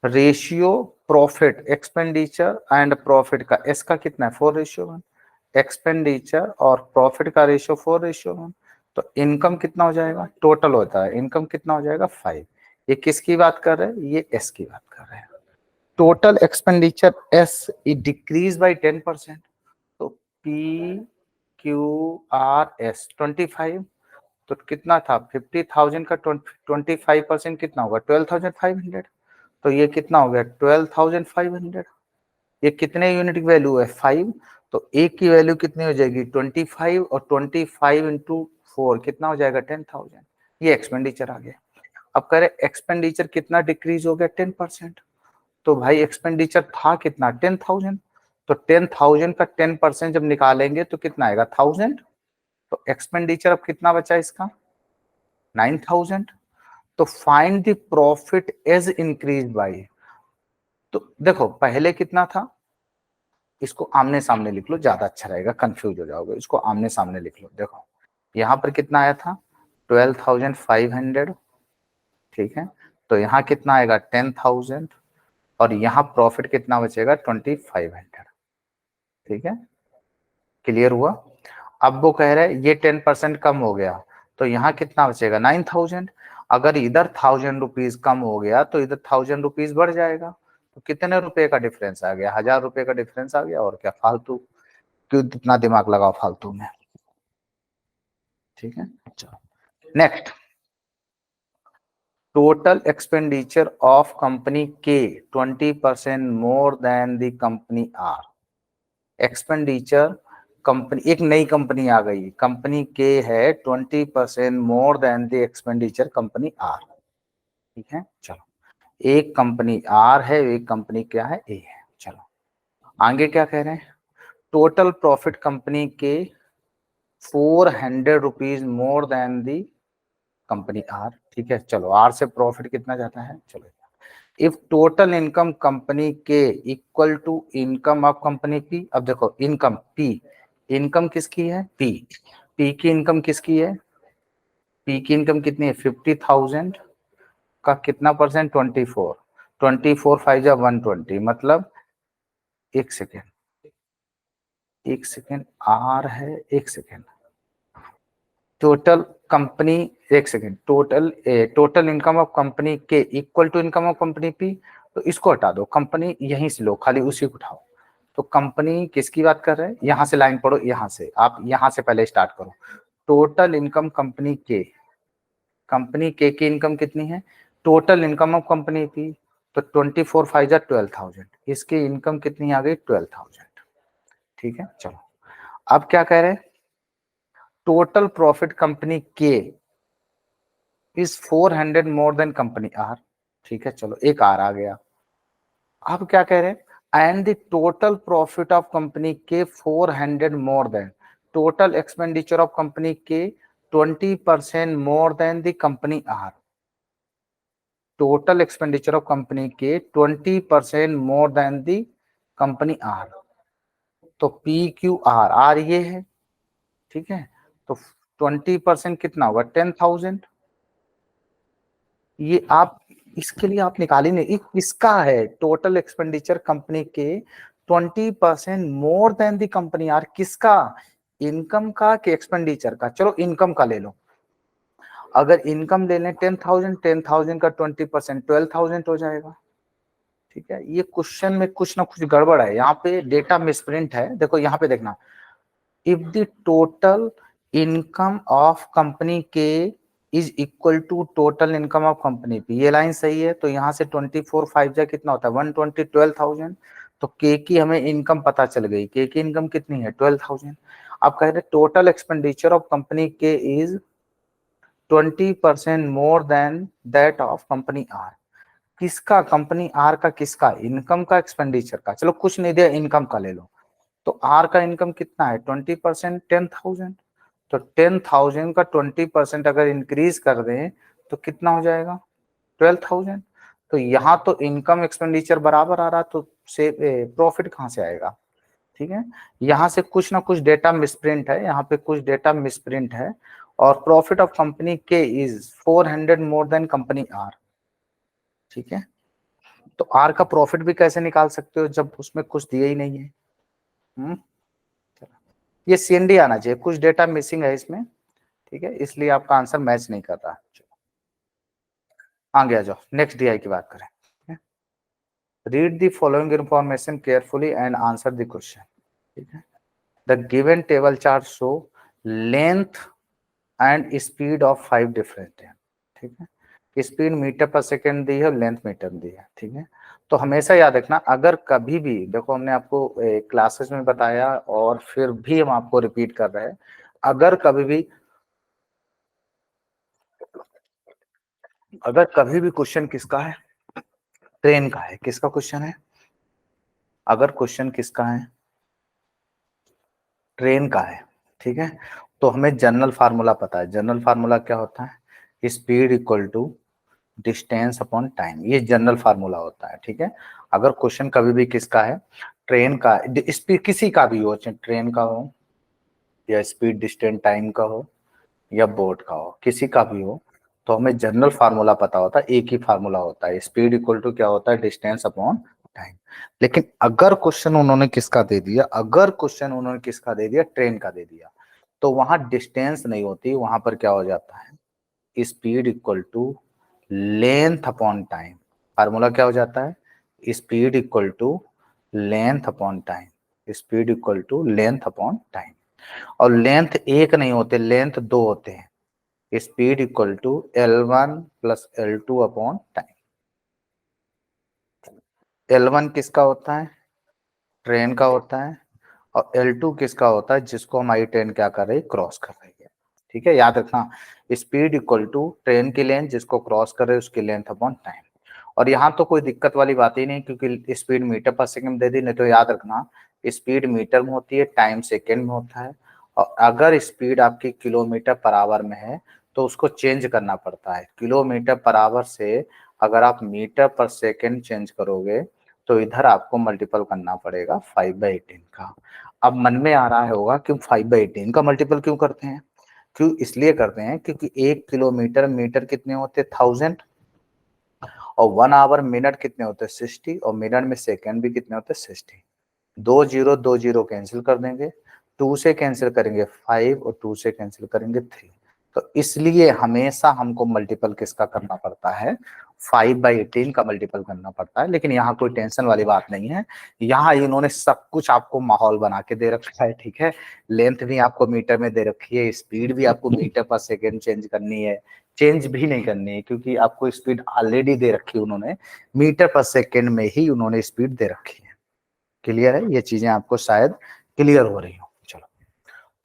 ratio profit expenditure and profit का, एस का कितना है 4:1, एक्सपेंडिचर और प्रॉफिट का रेशियो 4:1। तो इनकम कितना हो जाएगा, टोटल होता है इनकम कितना हो जाएगा 5। ये किसकी बात कर रहे हैं, ये एस की बात कर रहे हैं। Total expenditure S decrease by 10%। तो पी क्यू आर एस 25, तो कितना था 50,000 का 25% कितना होगा 12,500। तो ये कितना हो गया 12,500। ये कितने यूनिट की वैल्यू है 5। तो एक की वैल्यू कितनी हो जाएगी 25 और 25 इंटू 4 कितना हो जाएगा 10,000। ये एक्सपेंडिचर आ गया। अब कह रहे एक्सपेंडिचर कितना डिक्रीज हो गया 10%। तो भाई एक्सपेंडिचर था कितना 10,000। तो 10,000 का 10% जब निकालेंगे तो कितना आएगा 1000। तो एक्सपेंडिचर अब कितना बचा इसका 9,000। तो find the profit as increase by. तो देखो पहले कितना था, इसको आमने सामने लिख लो ज्यादा अच्छा रहेगा, कंफ्यूज हो जाओगे। इसको आमने सामने लिख लो। देखो यहाँ पर कितना आया था 12,500, ठीक है। तो यहाँ कितना आएगा 10,000 और यहाँ प्रॉफिट कितना बचेगा 2,500, ठीक है। क्लियर हुआ। अब वो कह रहे हैं ये 10% कम हो गया तो यहाँ कितना बचेगा 9,000। अगर इधर 1,000 रुपीज कम हो गया तो इधर 1,000 रुपीज बढ़ जाएगा। तो कितने रुपए का डिफरेंस आ गया 1,000 रुपए का डिफरेंस आ गया। और क्या फालतू क्यों इतना दिमाग लगाओ फालतू में, ठीक है। चलो next, total expenditure of company के 20% more than the company R. Expenditure company, एक नई कंपनी आ गई, कंपनी के है 20% more than the expenditure company R, ठीक है। चलो एक कंपनी आर है, एक कंपनी क्या है ए है। चलो आगे क्या कह रहे हैं, टोटल प्रॉफिट कंपनी के 400 rupees more than the company R, ठीक है। चलो आर से प्रॉफिट कितना जाता है, चलो इफ टोटल इनकम कंपनी के equal to income of company P. अब देखो इनकम पी, इनकम किसकी है पी, पी की इनकम किसकी है, पी की इनकम कितनी है 50,000 का कितना परसेंट 24, 24 5 जा 120, मतलब एक सेकेंड, एक सेकेंड आर है, एक सेकेंड टोटल कंपनी, एक second total income of company के equal to income of company P. तो इसको हटा दो, कंपनी यहीं से लो, खाली उसी को उठाओ। तो कंपनी किसकी बात कर रहे हैं, यहां से लाइन पढ़ो, यहां से आप यहां से पहले स्टार्ट करो। टोटल इनकम कंपनी के, कंपनी के की इनकम कितनी है, total income of company P. तो 24 5 जा 12,000, इसकी इनकम कितनी आ गई 12,000, ठीक है। चलो अब क्या कह रहे हैं, टोटल प्रॉफिट कंपनी के is 400 more than company R, ठीक है। चलो एक आर आ गया। अब क्या कह रहे हैं, and the total profit of company के 400 more than total expenditure of company के 20% more than the company R. Total expenditure of company के 20% more than the company R. तो पी क्यू आर, आर ये है, ठीक है। तो 20% कितना होगा 10,000। ये आप इसके लिए आप निकाली नहीं, किसका है टोटल एक्सपेंडिचर कंपनी के 20% more than the company R, किसका, इनकम का कि एक्सपेंडिचर का। चलो इनकम का ले लो, अगर इनकम ले लें 10,000, 10,000 का 20% 12,000 हो जाएगा, ठीक है। ये क्वेश्चन में कुछ ना कुछ गड़बड़ है, यहाँ पे डेटा मिसप्रिंट है। देखो यहाँ पे देखना, if the total income of company के is equal to total income of company P, ये लाइन सही है। तो यहाँ से 24 5 जा कितना होता है 120, 12,000। तो के की हमें इनकम पता चल गई, के की इनकम कितनी है 12,000। अब कह रहे टोटल एक्सपेंडिचर ऑफ कंपनी के is 20% more than that of company R. किसका, कंपनी आर का किसका, इनकम का एक्सपेंडिचर का, चलो कुछ नहीं दिया इनकम का ले लो, तो आर का इनकम कितना है 20%, 10,000, तो 10,000 का 20% अगर इंक्रीज कर दें तो कितना हो जाएगा 12,000। तो यहाँ तो इनकम एक्सपेंडिचर बराबर आ रहा, तो से प्रॉफिट कहाँ से आएगा, ठीक है। यहाँ से कुछ ना कुछ डेटा मिसप्रिंट है, यहाँ पे कुछ डेटा मिसप्रिंट है, और प्रॉफिट ऑफ कंपनी के is 400 more than company R, ठीक है। तो आर का प्रॉफिट भी कैसे निकाल सकते हो जब उसमें कुछ दिया ही नहीं है। ये सीएनडी आना चाहिए, कुछ डेटा मिसिंग है इसमें, ठीक है, इसलिए आपका आंसर मैच नहीं कर रहा। आगे आ जाओ, नेक्स्ट डीआई की बात करें। Read the following information carefully and answer the question, ठीक है। The given table chart show length and speed of 5 different है, ठीक है। स्पीड मीटर पर सेकेंड दी है, लेंथ मीटर दी है, ठीक है। तो हमेशा याद रखना, अगर कभी भी देखो हमने आपको क्लासेस में बताया और फिर भी हम आपको रिपीट कर रहे हैं, अगर कभी भी क्वेश्चन किसका है, ट्रेन का है, किसका क्वेश्चन है, अगर क्वेश्चन किसका है ट्रेन का है, ठीक है, तो हमें जनरल फार्मूला पता है। जनरल फार्मूला क्या होता है, speed equal to distance upon time, ये जनरल फार्मूला होता है, ठीक है। अगर क्वेश्चन कभी भी किसका है, ट्रेन का, स्पीड किसी का भी हो, चाहे ट्रेन का हो या स्पीड डिस्टेंस टाइम का हो या बोट का हो, किसी का भी हो, तो हमें जनरल फार्मूला पता होता है, एक ही फार्मूला होता है, स्पीड इक्वल टू क्या होता है, डिस्टेंस अपॉन टाइम। लेकिन अगर क्वेश्चन उन्होंने किसका दे दिया, अगर क्वेश्चन उन्होंने किसका दे दिया, ट्रेन का दे दिया, तो वहां डिस्टेंस नहीं होती, वहां पर क्या हो जाता है, speed equal to length upon time. Formula क्या हो जाता है, speed equal to length upon time, speed equal to length upon time. और लेंथ एक नहीं होते, लेंथ दो होते हैं, speed equal to L1 plus L2 upon time. L1 किसका होता है, ट्रेन का होता है, और L2 किसका होता है, जिसको हम आई ट्रेन क्या कर रही है, क्रॉस कर रही है, ठीक है। याद रखना, स्पीड इक्वल टू ट्रेन की लेंथ, जिसको क्रॉस कर रहे हैं उसकी लेंथ अपॉन टाइम। और यहाँ तो कोई दिक्कत वाली बात ही नहीं, क्योंकि स्पीड मीटर पर सेकंड दे दी, नहीं तो याद रखना स्पीड मीटर में होती है, टाइम सेकंड में होता है। और अगर स्पीड आपकी किलोमीटर पर आवर में है तो उसको चेंज करना पड़ता है, किलोमीटर पर आवर से अगर आप मीटर पर सेकंड चेंज करोगे तो इधर आपको मल्टीपल करना पड़ेगा 5/18 का। अब मन में आ रहा होगा कि 5/18 का मल्टीपल क्यों करते हैं, क्यों इसलिए करते हैं क्योंकि 1 किलोमीटर मीटर कितने होते हैं 1000, और 1 आवर मिनट कितने होते हैं 60, और मिनट में सेकंड भी कितने होते हैं 60। 2 0 कैंसिल कर देंगे, 2 से कैंसिल करेंगे 5 और 2 से कैंसिल करेंगे 3। तो इसलिए हमेशा हमको मल्टीपल किसका करना पड़ता है, 5/18 का मल्टीपल करना पड़ता है। लेकिन यहाँ कोई टेंशन वाली बात नहीं है, यहाँ इन्होंने सब कुछ आपको माहौल बना के दे रखा है, ठीक है। लेंथ भी आपको मीटर में दे रखी है, स्पीड भी आपको मीटर पर सेकेंड चेंज करनी है, चेंज भी नहीं करनी है क्योंकि आपको स्पीड ऑलरेडी दे रखी है उन्होंने, मीटर पर सेकेंड में ही उन्होंने स्पीड दे रखी है। क्लियर है, ये चीजें आपको शायद क्लियर हो रही हो। चलो,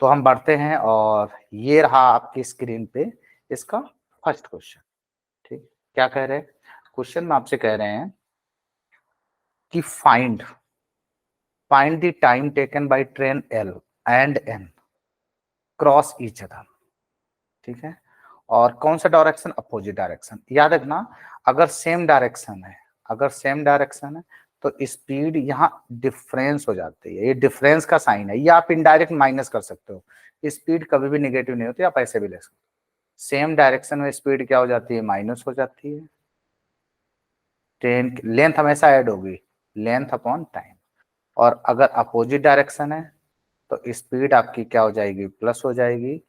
तो हम बढ़ते हैं, और ये रहा आपकी स्क्रीन पे इसका फर्स्ट क्वेश्चन, ठीक। क्या कह रहे हैं, क्वेश्चन में आपसे कह रहे हैं कि find the time taken by train L and N cross each other, ठीक है। और कौन सा डायरेक्शन, अपोजिट डायरेक्शन। याद रखना, अगर सेम डायरेक्शन है, अगर सेम डायरेक्शन है तो स्पीड यहाँ डिफरेंस हो जाती है, ये डिफरेंस का साइन है, ये आप इनडायरेक्ट माइनस कर सकते हो, स्पीड कभी भी नेगेटिव नहीं होती, आप ऐसे भी ले सकते हो। सेम डायरेक्शन में स्पीड क्या हो जाती है, माइनस हो जाती है, ट्रेन लेंथ हमेशा ऐड होगी, लेंथ अपॉन टाइम। और अगर अपोजिट डायरेक्शन है तो स्पीड आपकी क्या हो जाएगी, प्लस हो जाएगी,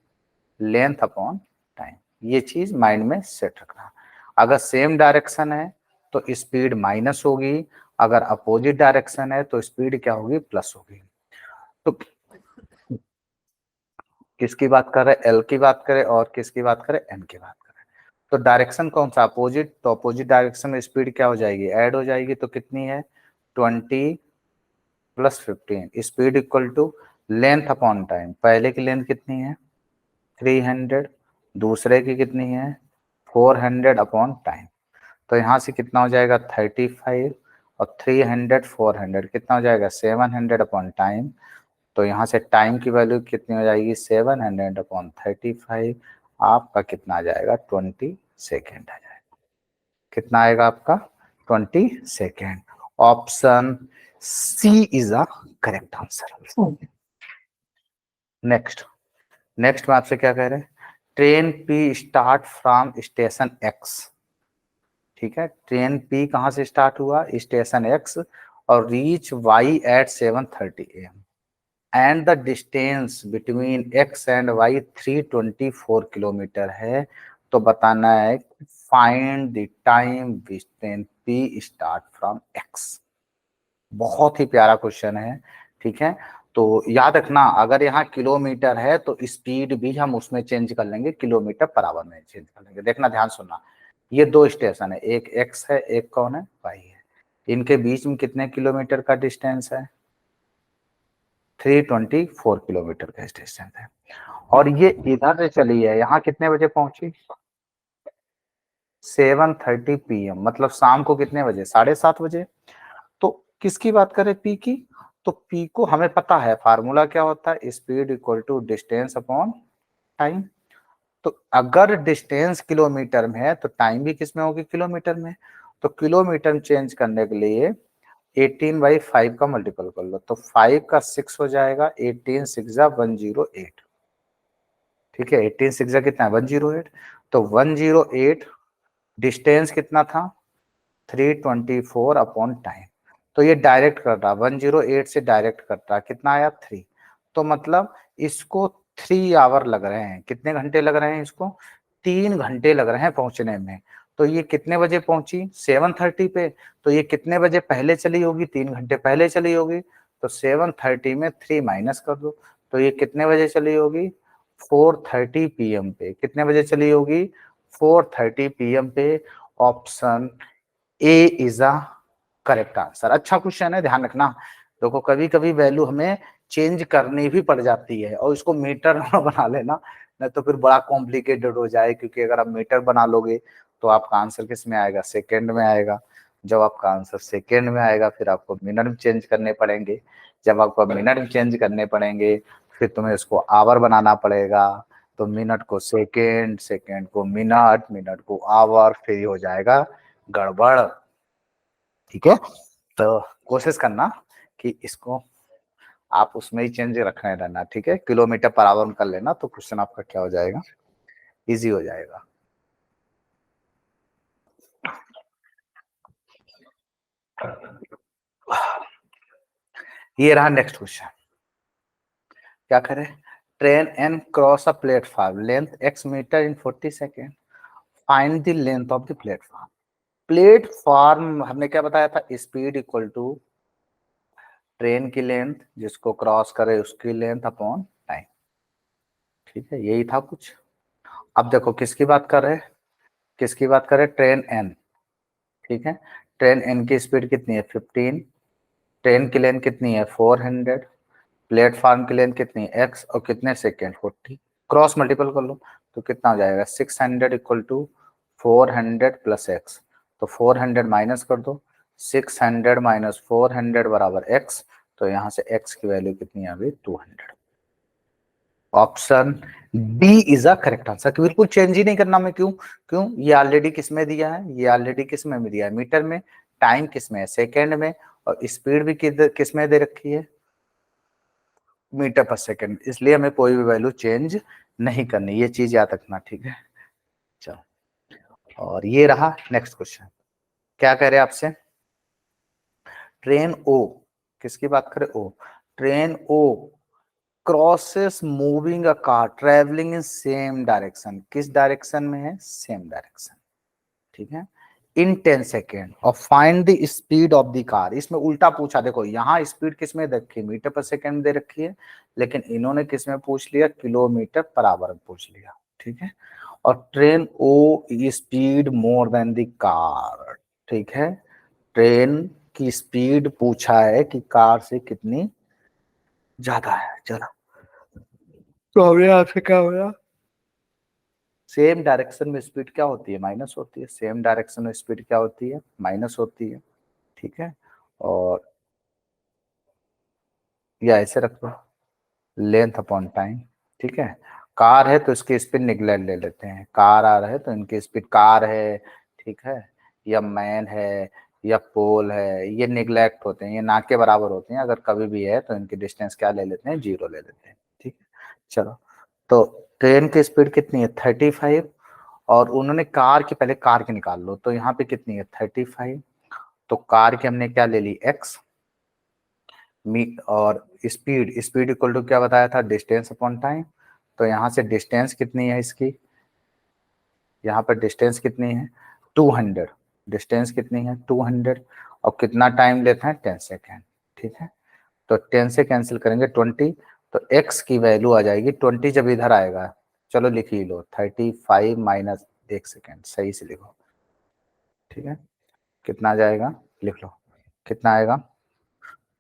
लेंथ अपॉन टाइम। ये चीज माइंड में सेट रखना। अगर सेम डायरेक्शन है तो स्पीड माइनस होगी, अगर अपोजिट डायरेक्शन है तो स्पीड क्या होगी, प्लस होगी। तो किसकी बात कर रहे हैं, एल की बात करें, और किसकी बात करें, एन की बात करें। तो डायरेक्शन कौन सा, अपोजिट, तो अपोजिट डायरेक्शन में स्पीड क्या हो जाएगी, ऐड हो जाएगी, तो कितनी है 20 plus 15, speed equal to length upon time. पहले की लेंथ कितनी है 300, दूसरे की कितनी है 400 अपॉन टाइम। तो यहाँ से कितना हो जाएगा 35 और 300 400 कितना हो जाएगा 700 अपॉन टाइम। तो यहाँ से टाइम की वैल्यू कितनी हो जाएगी 700 अपॉन 35, आपका कितना आ जाएगा 20 सेकेंड आ जाएगा। कितना आएगा आपका 20 second. Option C is a correct answer. Next next में आपसे क्या कह रहे हैं, train P start from station X. ठीक है, ट्रेन पी कहाँ से स्टार्ट हुआ स्टेशन एक्स और reach Y at 7:30 AM and the distance between X and Y 324 kilometre है। तो बताना है find the time which train P start from X. बहुत ही प्यारा क्वेश्चन है। ठीक है, तो याद रखना अगर यहाँ किलोमीटर है तो स्पीड भी हम उसमें चेंज कर लेंगे, किलोमीटर पर आवर में चेंज कर लेंगे। देखना ध्यान सुनना, ये दो स्टेशन है, एक एक्स है एक कौन है वाई है। इनके बीच में कितने किलोमीटर का डिस्टेंस है 324 किलोमीटर का डिस्टेंस है। और ये इधर से चली है, यहाँ कितने बजे पहुंची 7:30 PM, मतलब शाम को कितने बजे 7:30 बजे। तो किसकी बात करें पी की, तो पी को हमें पता है फार्मूला क्या होता है speed equal to distance upon time. तो अगर डिस्टेंस किलोमीटर में है तो टाइम भी किस में होगी किलोमीटर में। तो किलोमीटर में चेंज करने के लिए 18/5 का मल्टीपल कर लो, तो 5 का 6 हो जाएगा, 18 6 जा 108। ठीक है, 18 6 जा कितना है 108। तो 108 डिस्टेंस कितना था 324 अपॉन टाइम। तो ये डायरेक्ट कर रहा 108 से डायरेक्ट करता है, कितना आया 3। तो मतलब इसको 3 आवर लग रहे हैं, कितने घंटे लग रहे हैं इसको 3 घंटे लग रहे हैं पहुंचने में। तो ये कितने बजे पहुंची 7:30 पे, तो ये कितने बजे पहले चली होगी 3 घंटे पहले चली होगी। तो 7:30 में 3 माइनस कर दो, तो ये कितने बजे चली होगी 4:30 PM पे। कितने बजे चली होगी 4:30 PM पे। Option A is a correct answer. अच्छा क्वेश्चन है, ध्यान रखना। देखो कभी कभी वैल्यू हमें चेंज करनी भी पड़ जाती है और इसको मीटर ना बना लेना, नहीं तो फिर बड़ा कॉम्प्लिकेटेड हो जाए। क्योंकि अगर आप मीटर बना लोगे तो आपका आंसर किस में आएगा सेकेंड में आएगा। जब आपका आंसर सेकेंड में आएगा फिर आपको मिनट में चेंज करने पड़ेंगे। जब आपको मिनट में चेंज करने पड़ेंगे फिर तुम्हें इसको आवर बनाना पड़ेगा। तो मिनट को सेकेंड, सेकेंड को मिनट, मिनट को आवर, फिर हो जाएगा गड़बड़। ठीक है, तो कोशिश करना कि इसको आप उसमें ही चेंज रखने रहना। ठीक है, किलोमीटर पर आवर कर लेना तो क्वेश्चन आपका क्या हो जाएगा इजी हो जाएगा। ये रहा नेक्स्ट क्वेश्चन, क्या करें train N cross a platform length x metre in 40 second, find the length of the platform. Platform हमने क्या बताया था स्पीड इक्वल टू ट्रेन की लेंथ जिसको क्रॉस करे उसकी लेंथ अपॉन टाइम। ठीक है, यही था कुछ। अब देखो किसकी बात कर रहे हैं, किसकी बात करें ट्रेन एन। ठीक है, ट्रेन एन की स्पीड कितनी है 15, ट्रेन की लेंथ कितनी है 400, प्लेटफॉर्म की लेंथ कितनी है एक्स और कितने सेकेंड 40। क्रॉस मल्टीपल कर लो तो कितना हो जाएगा 600 इक्वल टू 400 प्लस एक्स। तो 400 माइनस कर दो, 600 माइनस 400 बराबर एक्स। तो यहाँ से एक्स की वैल्यू कितनी आ गई 200। Option D is a correct answer. बिल्कुल चेंज ही नहीं करना। मैं क्यों क्यों ये ऑलरेडी किस में दिया है, ये ऑलरेडी किस में दिया है मीटर में, टाइम किस में है सेकेंड में, और स्पीड भी किस में दे रखी है मीटर पर सेकेंड। इसलिए हमें कोई भी वैल्यू चेंज नहीं करनी, ये चीज याद रखना। ठीक है, चलो और ये रहा नेक्स्ट क्वेश्चन। क्या कह रहे हैं आपसे ट्रेन ओ, किसकी बात करें O, train O crosses moving a car travelling in same direction. किस डायरेक्शन में है सेम डायरेक्शन। ठीक है, इन 10 सेकेंड और find the speed of the car. इसमें उल्टा पूछा, देखो यहाँ स्पीड किस में दे रखी है मीटर पर सेकेंड में दे रखी है, लेकिन इन्होंने किस में पूछ लिया किलोमीटर पर आवर में पूछ लिया। ठीक है, और train O speed more than the car. ठीक है, ट्रेन की स्पीड पूछा है कि कार से कितनी ज्यादा है। चलो तो हमें यहाँ से क्या होगा सेम डायरेक्शन में स्पीड क्या होती है, माइनस होती है। सेम डायरेक्शन में स्पीड क्या होती है, माइनस होती है। ठीक है, और या ऐसे रख दो, लेंथ अपॉन टाइम। ठीक है, कार है तो इसकी स्पीड निगलेक्ट ले लेते हैं, कार आ रहा है तो इनकी स्पीड, कार है, ठीक है, या मैन है या पोल है, ये निगलेक्ट होते हैं, ये ना के बराबर होते हैं। अगर कभी भी है तो इनकी डिस्टेंस क्या ले लेते हैं, 0 ले लेते हैं। ठीक है, चलो, तो ट्रेन की स्पीड कितनी है, 35। और उन्होंने कार की, पहले कार की निकाल लो, तो यहाँ पे कितनी है, 35। तो कार की हमने क्या ले ली, एक्स। मी और स्पीड, स्पीड इक्वल टू क्या बताया था, डिस्टेंस अपॉन टाइम। तो यहाँ से डिस्टेंस कितनी है इसकी, यहाँ पर डिस्टेंस कितनी है, 200। डिस्टेंस कितनी है, 200। और कितना टाइम लेते हैं, 10 सेकेंड। ठीक है, तो 10 से कैंसिल करेंगे 20, तो x की वैल्यू आ जाएगी 20 जब इधर आएगा। चलो लिख ही लो, 35 माइनस 1 सेकेंड, सही से लिखो। ठीक है, कितना आ जाएगा, लिख लो, कितना आएगा,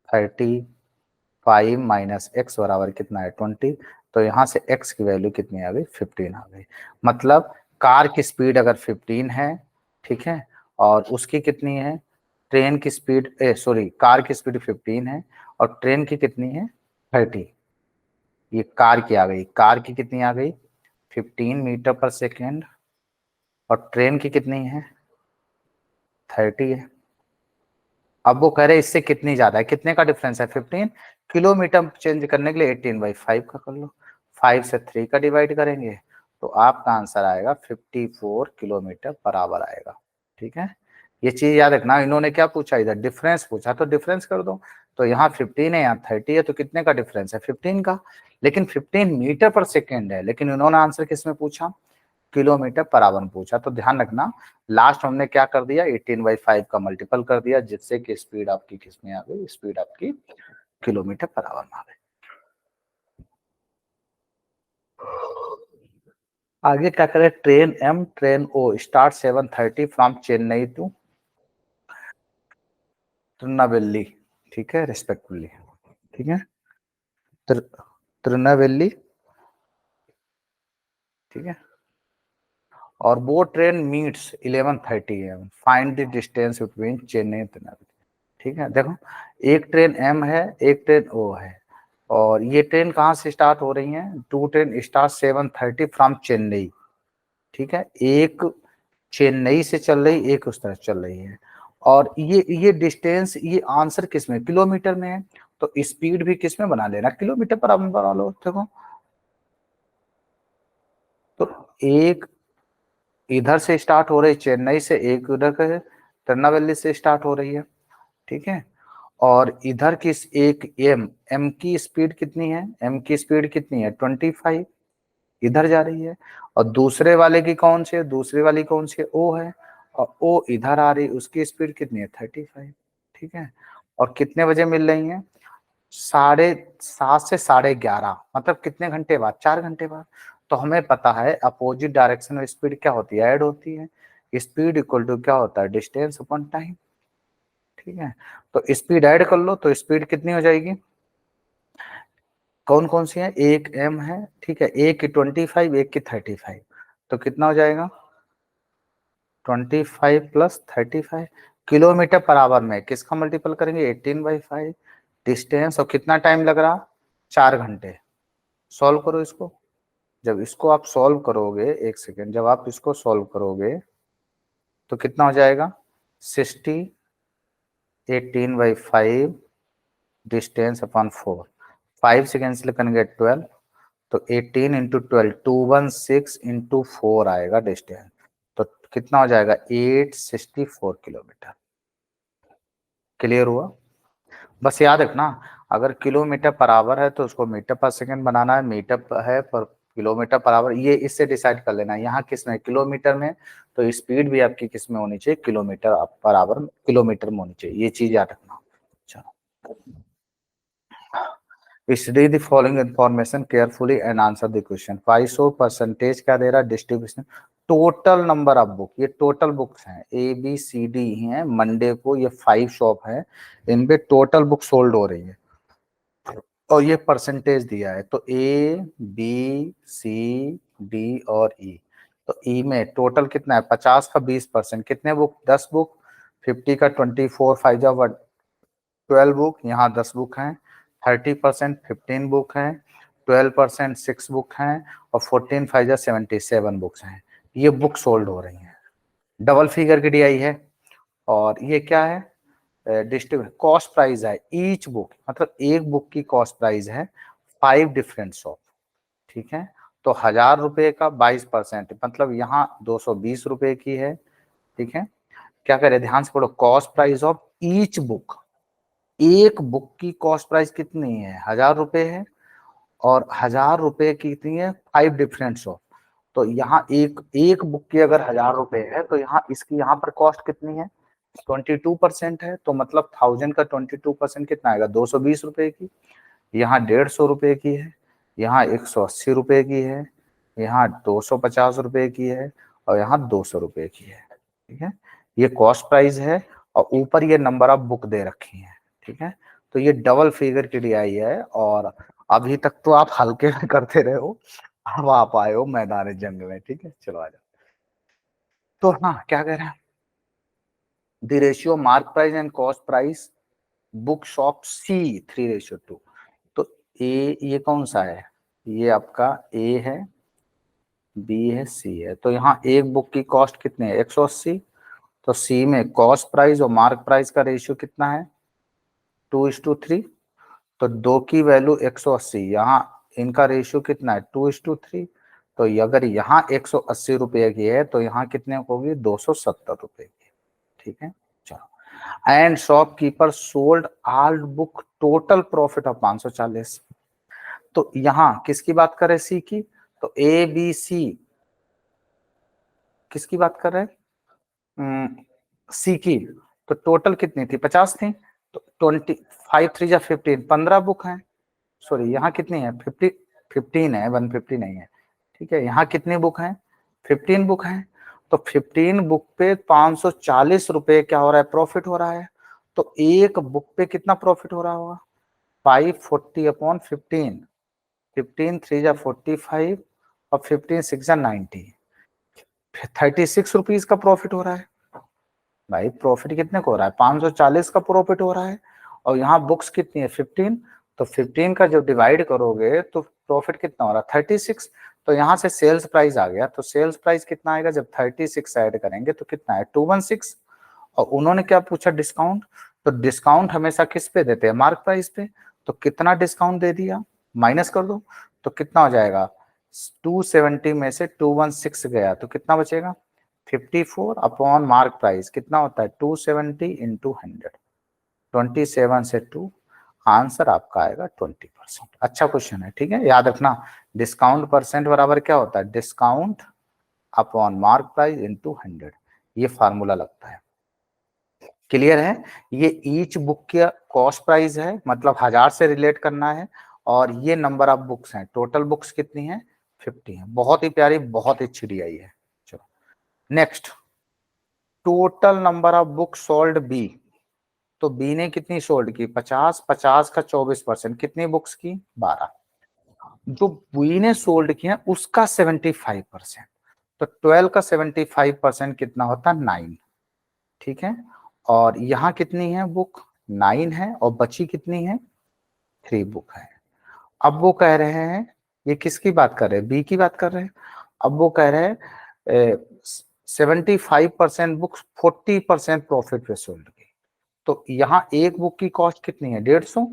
35 माइनस एक्स बराबर कितना है, 20। तो यहाँ से x की वैल्यू कितनी आ गई, 15 आ गई। मतलब कार की स्पीड अगर 15 है, ठीक है, और उसकी कितनी है, ट्रेन की स्पीड, सॉरी, कार की स्पीड 15 है और ट्रेन की कितनी है, 30। ये कार की आ गई, कार की कितनी आ गई, 15 मीटर पर सेकेंड, और ट्रेन की कितनी है, 30 है। अब वो कह रहे हैं इससे कितनी ज्यादा है, कितने का डिफरेंस है, 15। किलोमीटर चेंज करने के लिए 18/5 का कर लो, 5 से 3 का डिवाइड करेंगे तो आपका आंसर आएगा 54 किलोमीटर पर आवर आएगा। ठीक है, ये चीज याद रखना, इन्होंने क्या पूछा, इधर डिफरेंस पूछा तो डिफरेंस कर दो। तो यहाँ 15 है, यहाँ 30 है, तो कितने का डिफरेंस है, 15 का। लेकिन 15 मीटर पर सेकेंड है, लेकिन इन्होंने आंसर किसमें पूछा, किलोमीटर पर आवर में पूछा। तो ध्यान रखना, लास्ट हमने क्या कर दिया, 18/5 का मल्टीपल कर दिया, जिससे कि स्पीड आपकी किसमें आ गई, स्पीड आपकी किलोमीटर पर आवर में आ गई। आगे क्या करें, train M train O start 7:30 from Chennai to Tirunelveli. ठीक है, रिस्पेक्टिवली। ठीक है, तिरुनेलवेली। ठीक है, और वो train meets 11:30 AM, find the distance between Chennai and Tirunelveli. ठीक है, देखो, एक ट्रेन एम है, एक ट्रेन ओ है, और ये ट्रेन कहाँ से स्टार्ट हो रही है, two train start 7:30 from Chennai. ठीक है, एक चेन्नई से चल रही, एक उस तरफ चल रही है। और ये डिस्टेंस, ये आंसर किस में, किलोमीटर में है, तो स्पीड भी किस में बना लेना, किलोमीटर पर आप बना लो। देखो, तो एक इधर से स्टार्ट हो रही चेन्नई से, एक उधर के तिरुनेलवेली से स्टार्ट हो रही है। ठीक है, और इधर की एक एम एम की स्पीड कितनी है, एम की स्पीड कितनी है, 25, इधर जा रही है। और दूसरे वाले की कौन सी है, दूसरे वाली कौन सी है, ओ है, और ओ इधर आ रही, उसकी स्पीड कितनी है, 35। ठीक है, और कितने बजे मिल रही है, 7:30 से 11:30, मतलब कितने घंटे बाद, 4 घंटे बाद। तो हमें पता है अपोजिट डायरेक्शन में स्पीड क्या होती है, ऐड होती है। स्पीड इक्वल टू क्या होता है, डिस्टेंस अपॉन टाइम। ठीक है, तो स्पीड ऐड कर लो, तो स्पीड कितनी हो जाएगी, कौन कौन सी है, एक एम है, ठीक है, एक की 25, एक की 35, तो कितना हो जाएगा, 25 प्लस 35। किलोमीटर पर आवर में किसका मल्टीपल करेंगे, 18/5। डिस्टेंस, और कितना टाइम लग रहा, 4 घंटे। सॉल्व करो इसको, जब इसको आप सॉल्व करोगे, एक सेकेंड, जब आप इसको सॉल्व करोगे तो कितना हो जाएगा, 60, 18/5, डिस्टेंस अपॉन 4, 5 से कैंसिल करेंगे 12, तो 18 × 12, 216 × 4 आएगा डिस्टेंस। तो कितना हो जाएगा, 864 किलोमीटर। क्लियर हुआ, बस याद रखना, अगर किलोमीटर पर आवर है तो उसको मीटर पर सेकंड बनाना है, मीटर है पर किलोमीटर पर आवर, ये इससे डिसाइड कर लेना है। यहाँ किस में, किलोमीटर में, तो स्पीड भी आपकी किस में होनी चाहिए, किलोमीटर पर आवर, किलोमीटर में होनी चाहिए, ये चीज याद रखना। चलो, read the following information carefully and answer the question। 500% क्या दे रहा है, distribution, total number of book, ये टोटल बुक्स हैं, ABCD ही हैं, मंडे को ये 5 शॉप है, इनपे टोटल बुक सोल्ड हो रही है, और ये परसेंटेज दिया है, तो A B C D और E। तो ई में टोटल कितना है, 50 का 20%, कितने बुक, 10 बुक, 50 का 24, 5 जा 12 बुक, यहाँ 10 बुक हैं, 30% 15 बुक हैं, 12% 6 बुक हैं, और 14 5 जा 77 बुक्स हैं। ये बुक सोल्ड हो रही हैं, डबल फिगर की डीआई है। और ये क्या है, डिस्ट्रीब्यूट कॉस्ट प्राइस है, ईच बुक मतलब एक बुक की कॉस्ट प्राइस है 5 डिफरेंट शॉप, ठीक है। तो 1000 रुपए का 22%, मतलब यहाँ 220 रुपए की है, ठीक है। क्या करें, ध्यान से पढ़ो, cost price of each book, एक बुक की कॉस्ट प्राइस कितनी है, 1000 रुपए है, और 1000 रुपए की कितनी है, 5 डिफरेंट शॉप। तो यहाँ एक एक बुक की अगर 1000 रुपए है, तो यहाँ इसकी यहाँ पर कॉस्ट कितनी है, 22% है। तो मतलब 1000 का 22% कितना आएगा, 220 रुपए की। यहाँ 150 रुपए की है, यहाँ 180 रुपए की है, यहाँ 250 रुपए की है, और यहाँ 200 रुपए की है, ठीक है। ये कॉस्ट प्राइस है, और ऊपर ये नंबर ऑफ बुक दे रखी है, ठीक है। तो ये डबल फिगर की डीआई है, और अभी तक तो आप हल्के में करते रहे हो, अब आप आए हो मैदान जंग में, ठीक है। चलो आ जाओ। तो हाँ, क्या कह रहे हैं, the ratio mark price and cost price book shop C 3:2। तो ये कौन सा है, ये आपका ए है, बी है, सी है। तो यहाँ एक बुक की कॉस्ट कितनी है, 180। तो सी में कॉस्ट प्राइस और मार्क प्राइस का रेशियो कितना है, 2:3। तो दो की वैल्यू 180, यहाँ इनका रेशियो कितना है, 2:3। तो अगर यहाँ 180 रुपए की है, तो यहाँ कितने होगी, 270 रुपए की, ठीक है। चलो, and shopkeeper sold all book total profit of 540। तो यहाँ किसकी बात करें, सी की। तो ए बी सी किसकी बात कर रहे हैं, सी की। तो टोटल कितनी थी, 50 थी। तो 25 3 जा 15, 15 बुक हैं। सॉरी, यहाँ कितनी है, 15 है, 150 नहीं है, ठीक है। यहाँ कितनी बुक हैं, 15 बुक हैं। तो 15 बुक पे 540 रुपए क्या हो रहा है, प्रॉफिट हो रहा है। तो एक बुक पे कितना प्रॉफिट हो रहा होगा, 540/15, 15 3 जा 45, और 15 6 जा 90, 36 रुपीज का प्रॉफिट हो रहा है। भाई प्रॉफिट कितने को हो रहा है, 540 का प्रॉफिट हो रहा है, और यहाँ बुक्स कितनी है, 15। तो 15 का जब डिवाइड करोगे तो प्रॉफिट कितना हो रहा है, 36। तो यहाँ से सेल्स प्राइस आ गया। तो सेल्स प्राइस कितना आएगा, जब 36 ऐड करेंगे तो कितना है, 216। और उन्होंने क्या पूछा, डिस्काउंट। तो डिस्काउंट हमेशा किस पे देते हैं, मार्क प्राइस पे। तो कितना डिस्काउंट दे दिया, माइनस कर दो, तो कितना हो जाएगा, 270 में से 216 गया, तो कितना बचेगा, 54 अपॉन मार्क प्राइस कितना होता है, 270 इंटू 100, 27 से 2, आंसर आपका आएगा 20%। अच्छा क्वेश्चन है, ठीक है, याद रखना। डिस्काउंट परसेंट बराबर क्या होता है, discount upon mark price into 100, ये फार्मूला लगता है। क्लियर है। ये ईच बुक का कॉस्ट प्राइस है, मतलब 1000 से रिलेट करना है, और ये नंबर ऑफ बुक्स हैं, टोटल बुक्स कितनी है, 50 है। बहुत ही प्यारी, बहुत अच्छी डीआई है। चलो next, total number of book sold B. तो बी ने कितनी सोल्ड की, 50, 50 का 24%, कितनी बुक्स की, 12। जो बी ने सोल्ड की है उसका 75%, तो 12 का 75% कितना होता है, 9, ठीक है। और यहाँ कितनी है बुक, 9 है, और बची कितनी है, 3 बुक है। अब वो कह रहे हैं, ये किसकी बात कर रहे हैं, बी की बात कर रहे हैं। अब वो कह रहे हैं 75% बुक्स 40% प्रॉफिट पे सोल्ड की। तो यहाँ एक बुक की कॉस्ट कितनी है, 150।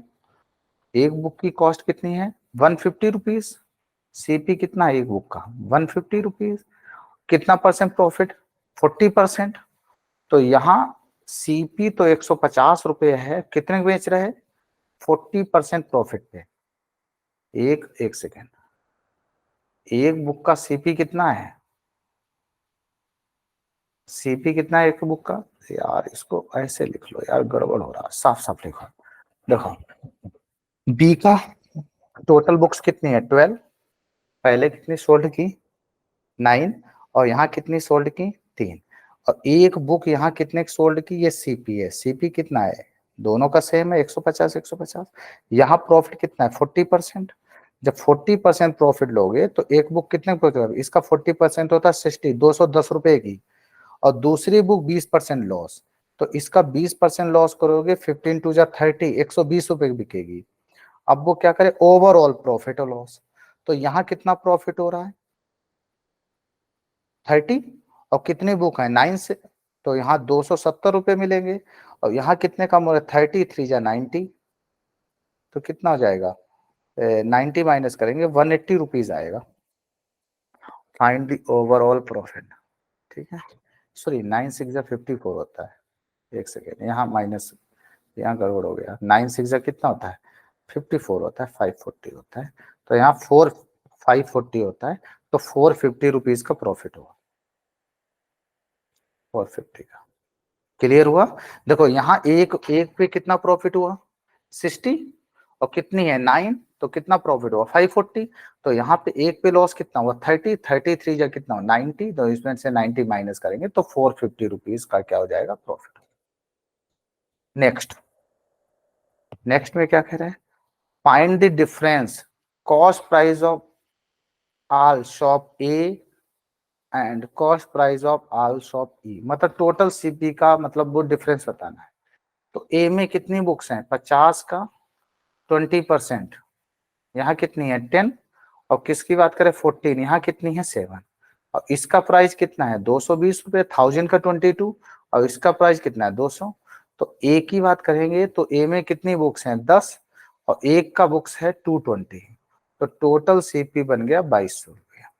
एक बुक की कॉस्ट कितनी है, 150 रुपीज। सीपी कितना है एक बुक का, 150 रुपीज। कितना परसेंट प्रॉफिट, 40%। तो यहाँ सीपी तो 150 रुपए है, कितने बेच रहे हैं, 40% प्रॉफिट पे। एक सेकेंड, एक बुक का सीपी कितना है, सीपी कितना है एक बुक का, यार इसको ऐसे लिख लो यार, गड़बड़ हो रहा है, साफ साफ लिखो। देखो, बी का टोटल बुक्स कितनी है, 12, पहले कितनी सोल्ड की, 9, और यहाँ कितनी सोल्ड की, 3। और एक बुक यहाँ कितने की सोल्ड की, ये सीपी है, सीपी कितना है, दोनों का सेम है, 150 150। यहाँ प्रॉफिट कितना है, 40%। जब 40% प्रॉफिट लोगे तो एक बुक कितने प्रॉफिट, इसका 40% होता है 60, 210 रुपए की, और दूसरी बुक 20% लॉस, तो इसका 20% लॉस करोगे 15 टू जा 30, 120 रुपए की बिकेगी। अब वो क्या करे, ओवरऑल प्रॉफिट और लॉस, तो यहाँ कितना प्रॉफिट हो रहा है 30, और कितनी बुक है 9 से, तो यहाँ 270 रुपए मिलेंगे, और यहाँ कितने कम हो रहा है 30, 3 जा 90, तो कितना हो जाएगा 90 माइनस करेंगे 180 रुपीज आएगा। फाइंड द ओवरऑल प्रॉफिट, ठीक है, सॉरी 9 6 जा 54 होता है, एक सेकेंड यहाँ माइनस, यहाँ गड़बड़ हो गया, 9 6 जा कितना होता है 54 होता है, 540 होता है, तो यहाँ 540 होता है, तो 450 रुपीज का प्रॉफिट हुआ, 450 का। क्लियर हुआ। देखो यहाँ एक एक पे कितना प्रॉफिट हुआ 60, और कितनी है 9, तो कितना प्रॉफिट हुआ 540, तो यहाँ पे एक पे लॉस कितना हुआ 30, 33 जा कितना हुआ 90, तो इसमें से 90 माइनस करेंगे तो 450 रुपीज का क्या हो जाएगा प्रॉफिट। नेक्स्ट, नेक्स्ट में क्या कह रहे हैं, find the difference cost price of all shop A and cost price of all shop E, मतलब टोटल सीपी का मतलब वो डिफरेंस बताना है। तो ए में कितनी बुक्स हैं 50 का 20%, यहाँ कितनी है 10, और किसकी बात करें 14, यहाँ कितनी है 7, और इसका प्राइस कितना है 220 रुपए, 1000 का 22, और इसका प्राइस कितना है 200। तो ए की बात करेंगे तो ए में कितनी बुक्स हैं 10, और एक का बुक्स है 220, तो टोटल सीपी बन गया 2200 रुपया।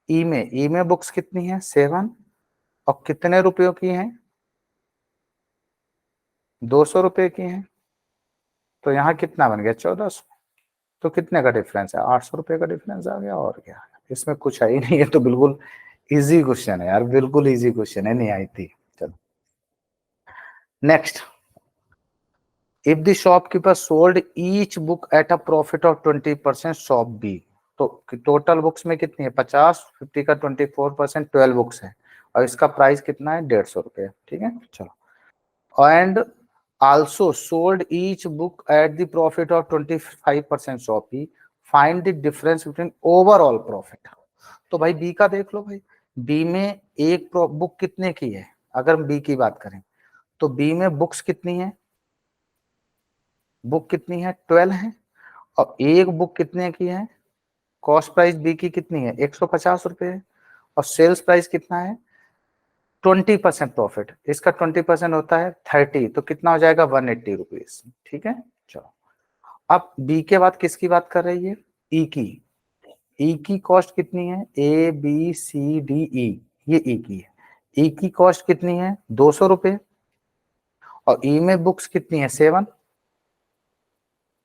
ई में बुक्स कितनी है 7, और कितने रुपयों की हैं 200 रुपए की हैं, तो यहाँ कितना बन गया 1400, तो कितने का डिफरेंस है 800 रुपए का डिफरेंस आ गया, और क्या इसमें कुछ है ही नहीं है, तो बिल्कुल इजी क्वेश्चन है यार, बिल्कुल इजी क्वेश्चन है, नहीं आई थी। चलो next, if the shopkeeper sold each book at a profit of 20%, shop B, तो टोटल बुक्स में कितनी है 50, 50 का 24%, 12 बुक्स है, और इसका प्राइस कितना है 150 रुपए, ठीक है। चलो, and also sold each book at the profit of 25% Shopee, find the difference between overall profit। तो भाई बी का देख लो भाई, बी में एक बुक कितने की है, अगर बी की बात करें तो बी में बुक्स कितनी है, बुक कितनी है 12 है, और एक बुक कितने की है, कॉस्ट प्राइस बी की कितनी है 150 रुपए है, और सेल्स प्राइस कितना है 20% प्रॉफिट, इसका 20% होता है 30, तो कितना हो जाएगा 180 रुपीज, ठीक है। चलो, अब बी के बाद किसकी बात कर रही है ई की, ई की कॉस्ट कितनी है A B C D E, ये ई की है, ई की कॉस्ट कितनी है 200 रुपए, और ई में बुक्स कितनी है 7,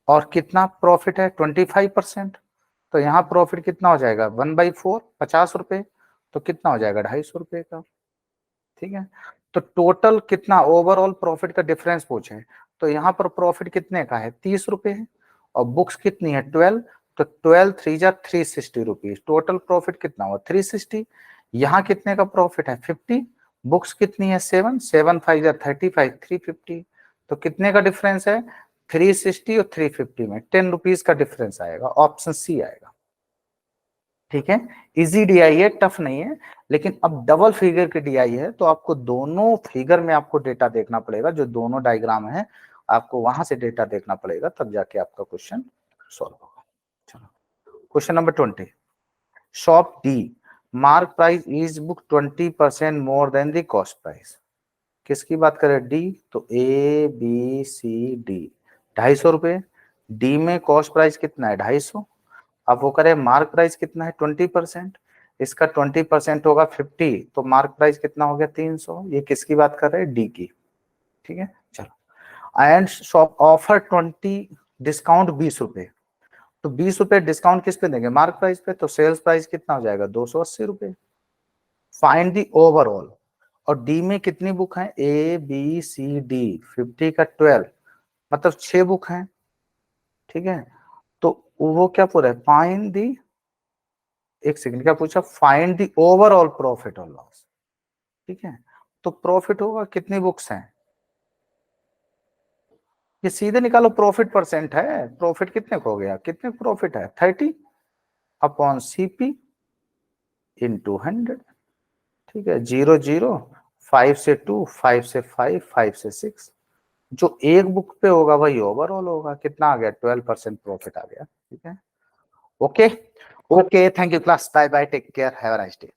और कितना प्रॉफिट है 25%, तो यहाँ प्रॉफिट कितना हो जाएगा 1/4, 50 रुपए, तो कितना हो जाएगा 250 रुपए का, ठीक है। तो टोटल कितना ओवरऑल प्रॉफिट का डिफरेंस पूछे, तो यहाँ पर प्रॉफिट कितने का है 30 रुपए है, और बुक्स कितनी है 12, तो 12 3 जा 360 रुपीज, टोटल प्रॉफिट कितना हुआ 360, यहाँ कितने का प्रॉफिट है 50, बुक्स कितनी है 7, 7 5 जा 35, 350, तो कितने का डिफरेंस है 360 और 350 में 10 रुपीज का डिफरेंस आएगा, ऑप्शन सी आएगा, ठीक है। इजी डीआई है, टफ नहीं है, लेकिन अब डबल फिगर की डीआई है, तो आपको दोनों फिगर में आपको डेटा देखना पड़ेगा, जो दोनों डायग्राम है आपको वहां से डेटा देखना पड़ेगा, तब जाके आपका क्वेश्चन सॉल्व होगा। चलो, question number 20, shop D mark price is book 20% more than the cost price, किसकी बात करें डी, तो ए बी सी डी 250 रुपए, डी में कॉस्ट प्राइस कितना है 250, अब वो करे मार्क प्राइस कितना है 20%, इसका 20% होगा 50, तो मार्क प्राइस कितना हो गया 300, ये किसकी बात कर रहे हैं डी की, ठीक है। चलो, एंड शॉप ऑफर 20 डिस्काउंट 20 रुपए, तो 20 रुपए डिस्काउंट किस पे देंगे मार्क प्राइस पे, तो सेल्स प्राइस कितना हो जाएगा 280 रुपए। फाइंड दी ओवरऑल, और डी में कितनी बुक है ए बी सी डी 50 का 12, मतलब 6 बुक हैं, ठीक है। तो वो क्या पूरा है फाइंड दी, एक सेकंड क्या पूछा, फाइंड दी ओवरऑल प्रॉफिट और लॉस, ठीक है। तो प्रॉफिट होगा कितनी बुक्स हैं ये सीधे निकालो, प्रॉफिट परसेंट है, प्रॉफिट कितने को हो गया, कितने प्रॉफिट है 30 अपॉन सीपी इंटू 100। ठीक है, 0 0, 5 से 2, 5 से 5, 5 से 6, जो एक बुक पे होगा वही ओवरऑल होगा। कितना आ गया, 12% प्रॉफिट आ गया। ठीक है, okay okay, thank you class, bye bye, take care, have a nice day.